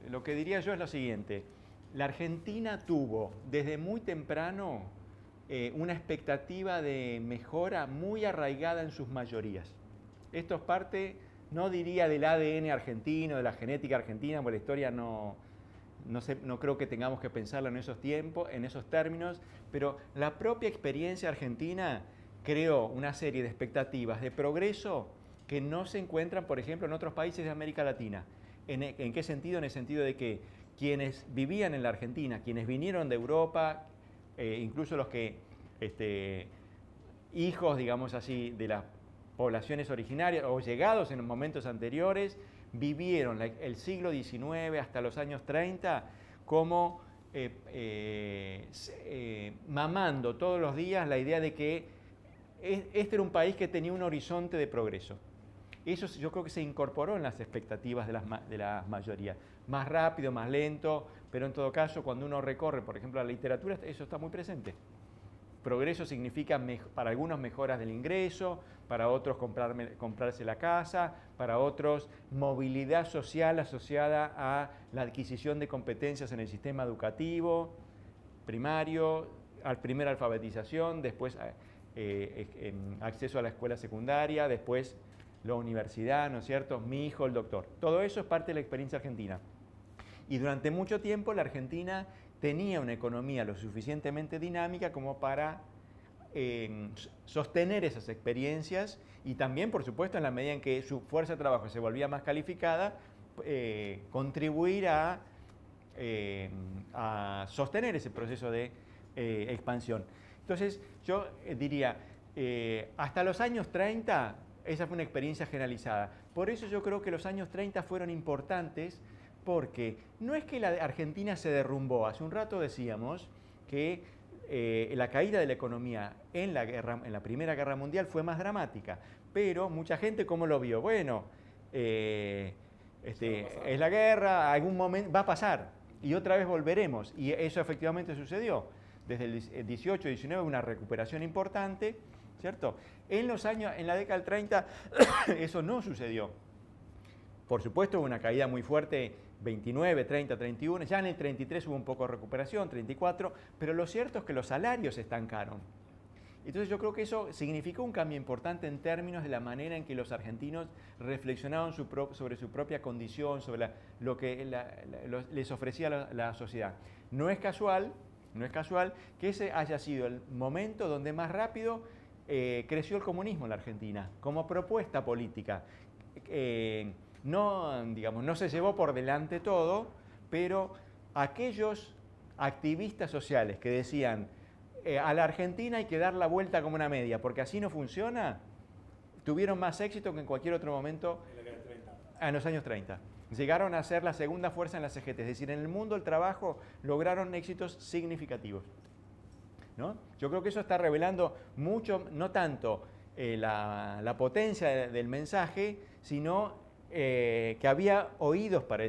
Speaker 2: lo que diría yo es lo siguiente: la Argentina tuvo desde muy temprano una expectativa de mejora muy arraigada en sus mayorías. Esto es parte, no diría del ADN argentino, de la genética argentina, porque la historia no creo que tengamos que pensarlo en esos tiempos, en esos términos, pero la propia experiencia argentina creó una serie de expectativas de progreso que no se encuentran, por ejemplo, en otros países de América Latina. ¿En qué sentido? En el sentido de que quienes vivían en la Argentina, quienes vinieron de Europa, incluso los que, hijos, digamos así, de las poblaciones originarias o llegados en momentos anteriores, vivieron el siglo XIX hasta los años 30 como mamando todos los días la idea de que este era un país que tenía un horizonte de progreso. Eso yo creo que se incorporó en las expectativas de las mayorías. Más rápido, más lento, pero en todo caso cuando uno recorre, por ejemplo, la literatura, eso está muy presente. Progreso significa para algunos mejoras del ingreso, para otros comprarse la casa, para otros movilidad social asociada a la adquisición de competencias en el sistema educativo primario, primera alfabetización, después acceso a la escuela secundaria, después la universidad, ¿no es cierto? Mi hijo, el doctor. Todo eso es parte de la experiencia argentina. Y durante mucho tiempo la Argentina tenía una economía lo suficientemente dinámica como para sostener esas experiencias y también, por supuesto, en la medida en que su fuerza de trabajo se volvía más calificada, contribuir a sostener ese proceso de expansión. Entonces, yo diría, hasta los años 30, esa fue una experiencia generalizada. Por eso yo creo que los años 30 fueron importantes, porque no es que la Argentina se derrumbó. Hace un rato decíamos que la caída de la economía en la Primera Guerra Mundial fue más dramática, pero mucha gente, ¿cómo lo vio? Bueno, es la guerra, algún momento va a pasar y otra vez volveremos, y eso efectivamente sucedió. Desde el 18, 19, una recuperación importante, ¿cierto? En la década del 30, eso no sucedió. Por supuesto, hubo una caída muy fuerte, 29, 30, 31, ya en el 33 hubo un poco de recuperación, 34, pero lo cierto es que los salarios se estancaron. Entonces yo creo que eso significó un cambio importante en términos de la manera en que los argentinos reflexionaban sobre su propia condición, sobre lo que les ofrecía la sociedad. No es casual que ese haya sido el momento donde más rápido creció el comunismo en la Argentina, como propuesta política. No se llevó por delante todo, pero aquellos activistas sociales que decían a la Argentina hay que dar la vuelta como una media, porque así no funciona, tuvieron más éxito que en cualquier otro momento en los años 30. Llegaron a ser la segunda fuerza en la CGT, es decir, en el mundo del trabajo lograron éxitos significativos, ¿no? Yo creo que eso está revelando mucho, no tanto la potencia del mensaje, sino que había oídos para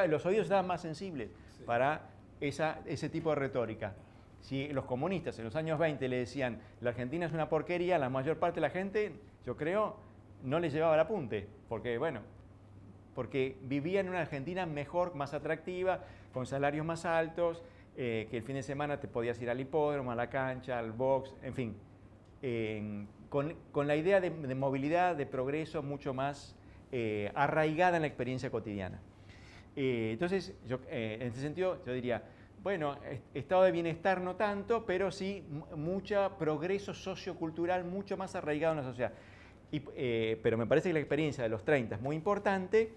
Speaker 2: los oídos estaban más sensibles para ese tipo de retórica. Si los comunistas en los años 20 le decían la Argentina es una porquería, la mayor parte de la gente, yo creo, no le llevaba el apunte, porque vivía en una Argentina mejor, más atractiva, con salarios más altos, que el fin de semana te podías ir al hipódromo, a la cancha, al box, en fin, con la idea de movilidad, de progreso mucho más arraigada en la experiencia cotidiana. Entonces, en este sentido, yo diría, bueno, estado de bienestar no tanto, pero sí mucho progreso sociocultural mucho más arraigado en la sociedad. Pero me parece que la experiencia de los 30 es muy importante,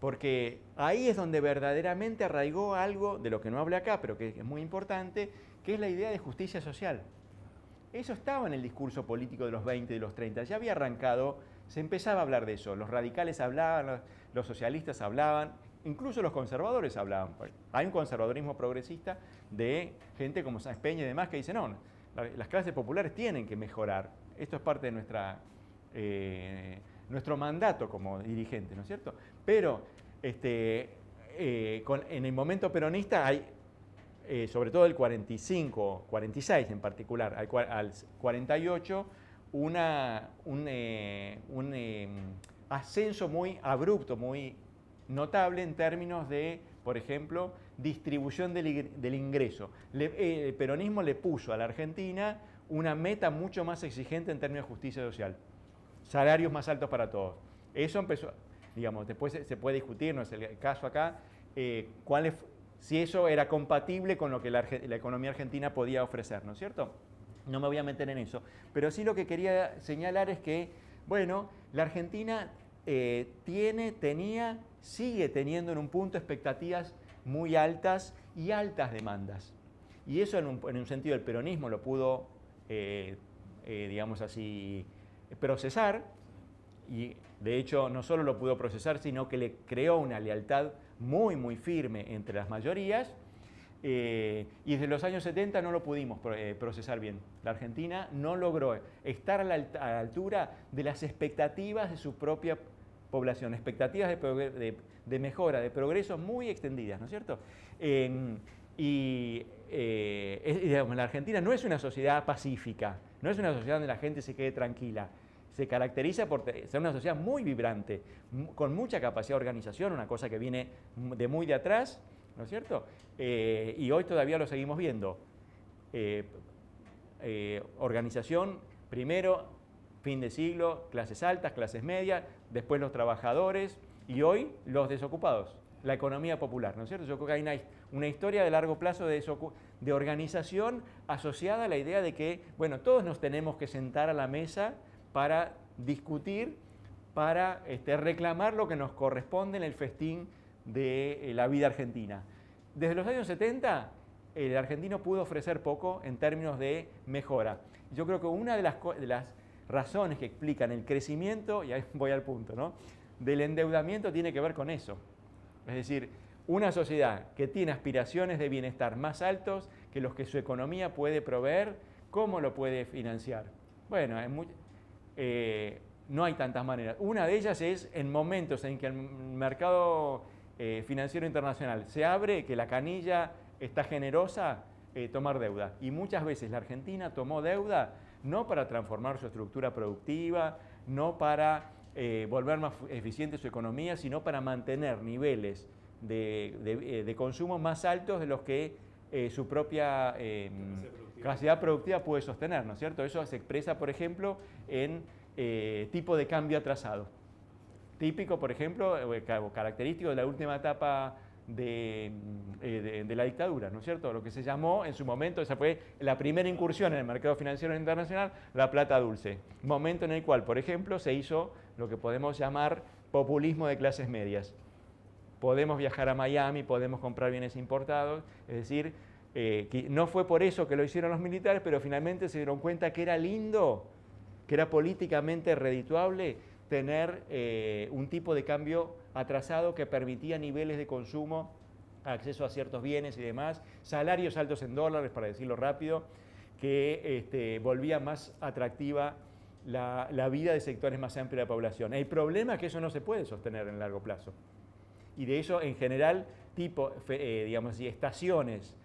Speaker 2: porque ahí es donde verdaderamente arraigó algo de lo que no hablé acá, pero que es muy importante, que es la idea de justicia social. Eso estaba en el discurso político de los 20 y de los 30, ya había arrancado, se empezaba a hablar de eso, los radicales hablaban, los socialistas hablaban, incluso los conservadores hablaban. Hay un conservadurismo progresista de gente como Sáenz Peña y demás que dicen, no, las clases populares tienen que mejorar, esto es parte de nuestro mandato como dirigentes, ¿no es cierto? Pero en el momento peronista hay, sobre todo el 45, 46 en particular, al 48, un ascenso muy abrupto, muy notable en términos de, por ejemplo, distribución del ingreso. El peronismo le puso a la Argentina una meta mucho más exigente en términos de justicia social. Salarios más altos para todos. Eso empezó, digamos, después se puede discutir, no es el caso acá, si eso era compatible con lo que la economía argentina podía ofrecer, ¿no es cierto? No me voy a meter en eso, pero sí lo que quería señalar es que, bueno, la Argentina sigue teniendo en un punto expectativas muy altas y altas demandas. Y eso en un sentido el peronismo lo pudo, digamos así, procesar, y de hecho no solo lo pudo procesar, sino que le creó una lealtad muy, muy firme entre las mayorías, y desde los años 70 no lo pudimos procesar bien. La Argentina no logró estar a la altura de las expectativas de su propia población, expectativas de mejora, de progreso muy extendidas, ¿no es cierto? Digamos, la Argentina no es una sociedad pacífica, no es una sociedad donde la gente se quede tranquila. Se caracteriza por ser una sociedad muy vibrante, con mucha capacidad de organización, una cosa que viene de muy de atrás, ¿no es cierto? Y hoy todavía lo seguimos viendo. Organización, primero, fin de siglo, clases altas, clases medias, después los trabajadores y hoy los desocupados, la economía popular, ¿no es cierto? Yo creo que hay una historia de largo plazo de organización asociada a la idea de que, bueno, todos nos tenemos que sentar a la mesa para discutir, para reclamar lo que nos corresponde en el festín de la vida argentina. Desde los años 70 el argentino pudo ofrecer poco en términos de mejora. Yo creo que una de las razones que explican el crecimiento, y ahí voy al punto, ¿no?, del endeudamiento tiene que ver con eso. Es decir, una sociedad que tiene aspiraciones de bienestar más altos que los que su economía puede proveer, ¿cómo lo puede financiar? Bueno, no hay tantas maneras. Una de ellas es en momentos en que el mercado financiero internacional se abre, que la canilla está generosa, tomar deuda. Y muchas veces la Argentina tomó deuda no para transformar su estructura productiva, no para volver más eficiente su economía, sino para mantener niveles de consumo más altos de los que su propia capacidad productiva puede sostener, ¿no es cierto? Eso se expresa, por ejemplo, en tipo de cambio atrasado. Típico, por ejemplo, característico de la última etapa de la dictadura, ¿no es cierto? Lo que se llamó en su momento, esa fue la primera incursión en el mercado financiero internacional, la plata dulce. Momento en el cual, por ejemplo, se hizo lo que podemos llamar populismo de clases medias. Podemos viajar a Miami, podemos comprar bienes importados, es decir, que no fue por eso que lo hicieron los militares, pero finalmente se dieron cuenta que era lindo, que era políticamente redituable tener un tipo de cambio atrasado que permitía niveles de consumo, acceso a ciertos bienes y demás, salarios altos en dólares, para decirlo rápido, que volvía más atractiva la vida de sectores más amplios de la población. El problema es que eso no se puede sostener en el largo plazo. Y de eso, en general, digamos así, estaciones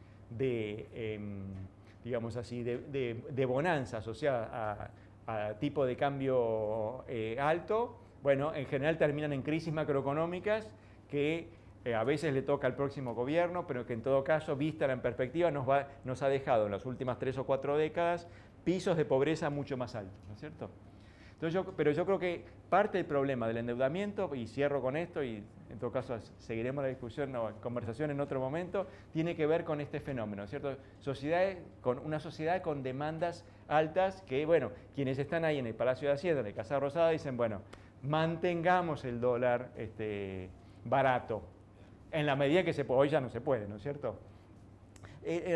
Speaker 2: digamos así, de bonanza asociada a tipo de cambio alto, bueno, en general terminan en crisis macroeconómicas que a veces le toca al próximo gobierno, pero que en todo caso, vista en perspectiva, nos ha dejado en las últimas 3 o 4 décadas pisos de pobreza mucho más altos, ¿no es cierto? Entonces pero yo creo que parte del problema del endeudamiento, y cierro con esto, y en todo caso seguiremos la discusión, conversación en otro momento, tiene que ver con este fenómeno, ¿cierto? Una sociedad con demandas altas que, bueno, quienes están ahí en el Palacio de Hacienda, en el Casa Rosada, dicen, bueno, mantengamos el dólar barato, en la medida que se puede, hoy ya no se puede, ¿no es cierto?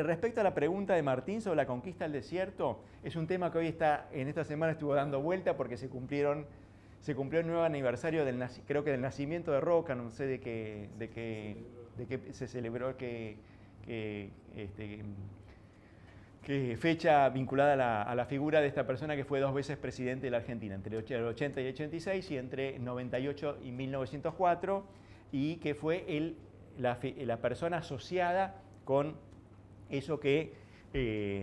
Speaker 2: Respecto a la pregunta de Martín sobre la conquista del desierto, es un tema que hoy en esta semana estuvo dando vuelta porque se cumplió el nuevo aniversario creo que del nacimiento de Roca, no sé de qué se celebró que fecha vinculada a la figura de esta persona que fue 2 veces presidente de la Argentina, entre el 80 y el 86 y entre 98 y 1904, y que fue la persona asociada con eso que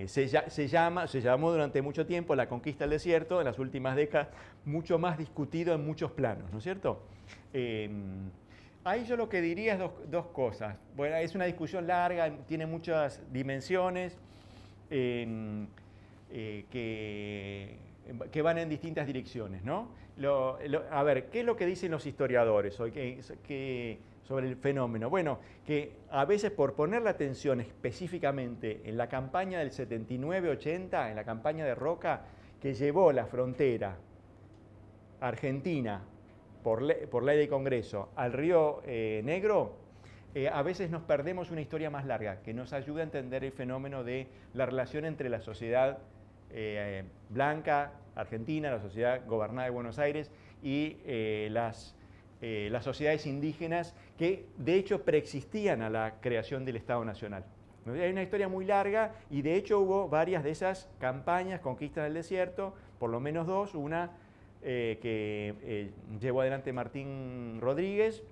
Speaker 2: se llamó durante mucho tiempo la conquista del desierto, en las últimas décadas mucho más discutido en muchos planos, ¿no es cierto? Ahí yo lo que diría es dos cosas. Bueno, es una discusión larga, tiene muchas dimensiones que van en distintas direcciones, ¿no? A ver, ¿qué es lo que dicen los historiadores hoy sobre el fenómeno? Bueno, que a veces por poner la atención específicamente en la campaña del 79-80, en la campaña de Roca, que llevó la frontera argentina por ley de Congreso al Río Negro, a veces nos perdemos una historia más larga que nos ayuda a entender el fenómeno de la relación entre la sociedad blanca argentina, la sociedad gobernada de Buenos Aires y las sociedades indígenas que de hecho preexistían a la creación del Estado Nacional. Hay una historia muy larga y de hecho hubo varias de esas campañas, conquistas del desierto, por lo menos 2, una que llevó adelante Martín Rodríguez,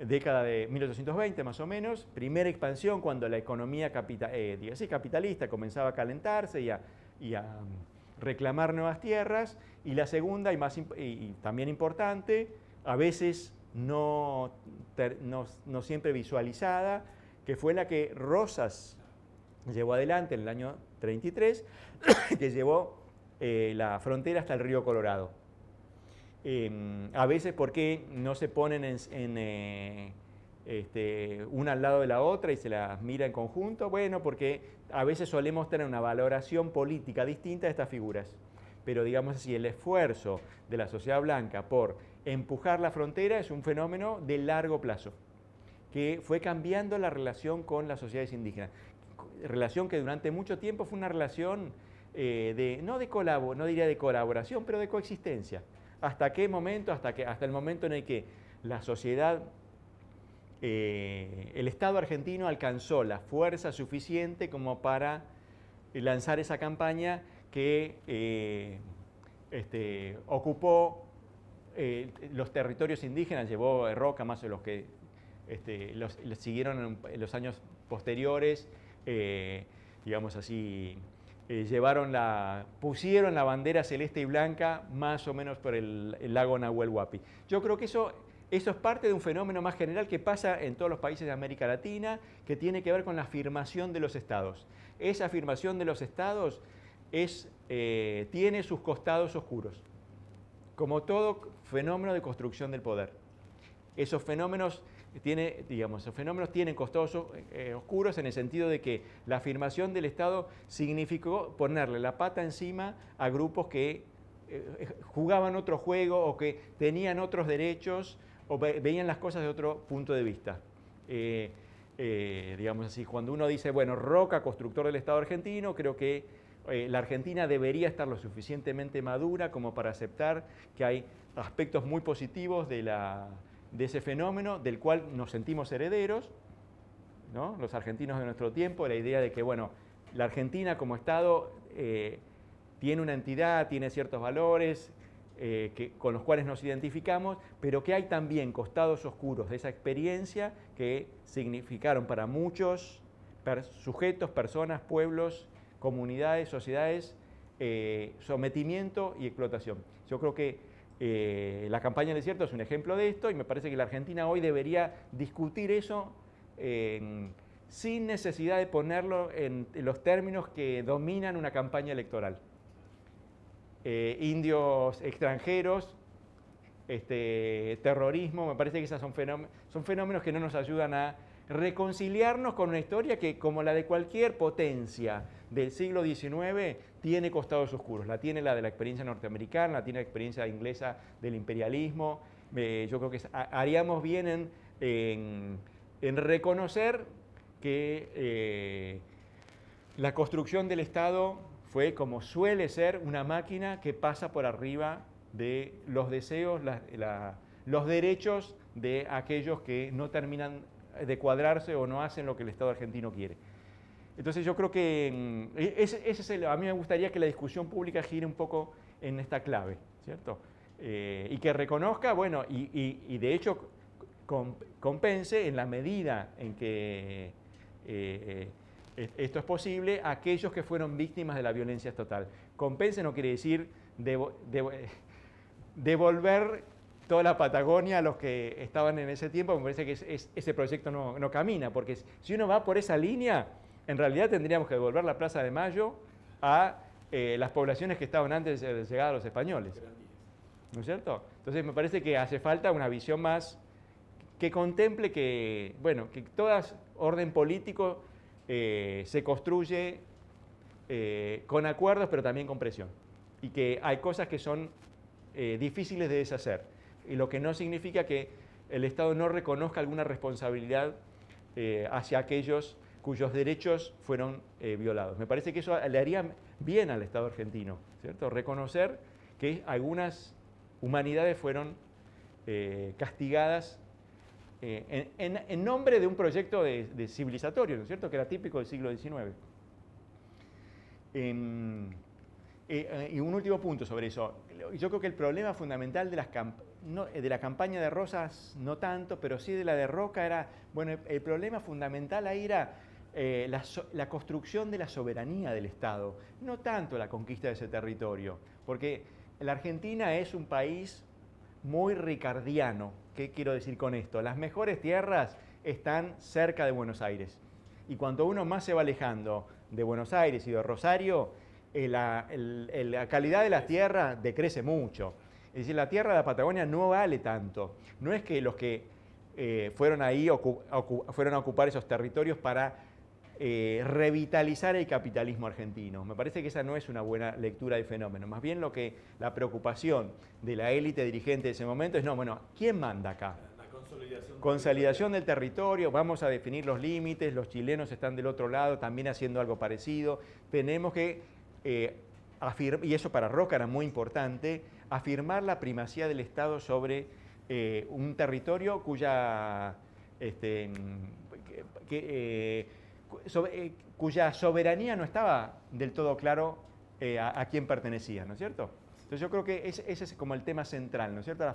Speaker 2: década de 1820 más o menos, primera expansión cuando la economía capitalista comenzaba a calentarse y a reclamar nuevas tierras, y la segunda y también importante, a veces no siempre visualizada, que fue la que Rosas llevó adelante en el año 33, que llevó la frontera hasta el río Colorado. A veces, ¿por qué no se ponen una al lado de la otra y se las mira en conjunto? Bueno, porque a veces solemos tener una valoración política distinta de estas figuras. Pero digamos así, el esfuerzo de la sociedad blanca por empujar la frontera es un fenómeno de largo plazo, que fue cambiando la relación con las sociedades indígenas. Relación que durante mucho tiempo fue una relación no diría de colaboración, pero de coexistencia. ¿Hasta qué momento? Hasta el momento en el que la sociedad, el Estado argentino alcanzó la fuerza suficiente como para lanzar esa campaña que ocupó los territorios indígenas, llevó Roca más de los que los siguieron en los años posteriores, digamos así, pusieron la bandera celeste y blanca más o menos por el lago Nahuel Huapi. Yo creo que eso es parte de un fenómeno más general que pasa en todos los países de América Latina, que tiene que ver con la afirmación de los estados. Esa afirmación de los estados tiene sus costados oscuros, como todo fenómeno de construcción del poder. Esos fenómenos tienen costados oscuros en el sentido de que la afirmación del Estado significó ponerle la pata encima a grupos que jugaban otro juego o que tenían otros derechos o veían las cosas de otro punto de vista. Digamos así, cuando uno dice, bueno, Roca, constructor del Estado argentino, creo que la Argentina debería estar lo suficientemente madura como para aceptar que hay aspectos muy positivos de ese fenómeno, del cual nos sentimos herederos, ¿no? Los argentinos de nuestro tiempo, la idea de que, bueno, la Argentina como Estado tiene una entidad, tiene ciertos valores con los cuales nos identificamos, pero que hay también costados oscuros de esa experiencia que significaron para muchos sujetos, personas, pueblos, comunidades, sociedades, sometimiento y explotación. Yo creo que la campaña del desierto es un ejemplo de esto y me parece que la Argentina hoy debería discutir eso sin necesidad de ponerlo en los términos que dominan una campaña electoral. Indios extranjeros, terrorismo, me parece que esos son fenómenos que no nos ayudan a reconciliarnos con una historia que, como la de cualquier potencia del siglo XIX, tiene costados oscuros. La tiene la de la experiencia norteamericana, la tiene la experiencia inglesa del imperialismo. Yo creo que haríamos bien en reconocer que la construcción del Estado fue, como suele ser, una máquina que pasa por arriba de los deseos, los derechos de aquellos que no terminan de cuadrarse o no hacen lo que el Estado argentino quiere. Entonces yo creo que a mí me gustaría que la discusión pública gire un poco en esta clave, ¿cierto? Y que reconozca, bueno, y de hecho compense en la medida en que esto es posible a aquellos que fueron víctimas de la violencia estatal. Compense no quiere decir devolver toda la Patagonia a los que estaban en ese tiempo. Me parece que ese proyecto no camina, porque si uno va por esa línea, en realidad tendríamos que devolver la Plaza de Mayo a las poblaciones que estaban antes de llegar a los españoles. ¿No es cierto? Entonces me parece que hace falta una visión más que contemple que todo orden político se construye con acuerdos, pero también con presión. Y que hay cosas que son difíciles de deshacer. Y lo que no significa que el Estado no reconozca alguna responsabilidad hacia aquellos cuyos derechos fueron violados. Me parece que eso le haría bien al Estado argentino, ¿cierto? Reconocer que algunas humanidades fueron castigadas en nombre de un proyecto de civilizatorio, ¿no es cierto?, que era típico del siglo XIX. Y un último punto sobre eso. Yo creo que el problema fundamental de la campaña de Rosas, no tanto, pero sí de la de Roca, era, bueno, el problema fundamental ahí era la construcción de la soberanía del Estado, no tanto la conquista de ese territorio, porque la Argentina es un país muy ricardiano. ¿Qué quiero decir con esto? Las mejores tierras están cerca de Buenos Aires. Y cuanto uno más se va alejando de Buenos Aires y de Rosario, la calidad de las tierras decrece mucho. Es decir, la tierra de la Patagonia no vale tanto. No es que los que fueron ahí fueron a ocupar esos territorios para revitalizar el capitalismo argentino. Me parece que esa no es una buena lectura del fenómeno. Más bien la preocupación de la élite dirigente de ese momento es, no, bueno, ¿quién manda acá?
Speaker 1: La consolidación
Speaker 2: consolidación del territorio, vamos a definir los límites, los chilenos están del otro lado también haciendo algo parecido. Tenemos que afirmar, y eso para Roca era muy importante, afirmar la primacía del Estado sobre un territorio cuya soberanía no estaba del todo claro a quién pertenecía, ¿no es cierto? Entonces yo creo que ese es como el tema central, ¿no es cierto?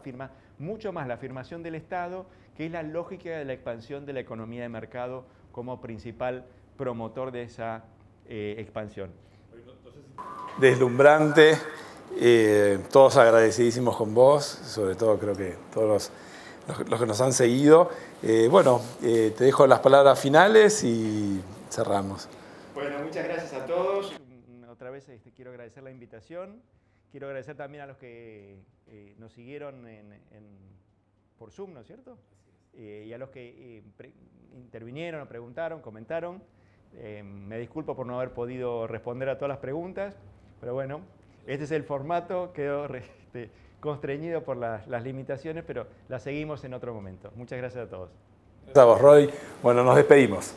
Speaker 2: Mucho más la afirmación del Estado, que es la lógica de la expansión de la economía de mercado como principal promotor de esa expansión.
Speaker 1: Deslumbrante, todos agradecidísimos con vos, sobre todo creo que todos los que nos han seguido. Te dejo las palabras finales y cerramos.
Speaker 2: Bueno, muchas gracias a todos. Otra vez quiero agradecer la invitación. Quiero agradecer también a los que nos siguieron por Zoom, ¿no es cierto? Y a los que intervinieron, preguntaron, comentaron. Me disculpo por no haber podido responder a todas las preguntas, pero bueno, este es el formato, quedó constreñido por las limitaciones, pero las seguimos en otro momento. Muchas gracias a todos.
Speaker 1: Gracias a vos, Roy. Bueno, nos despedimos.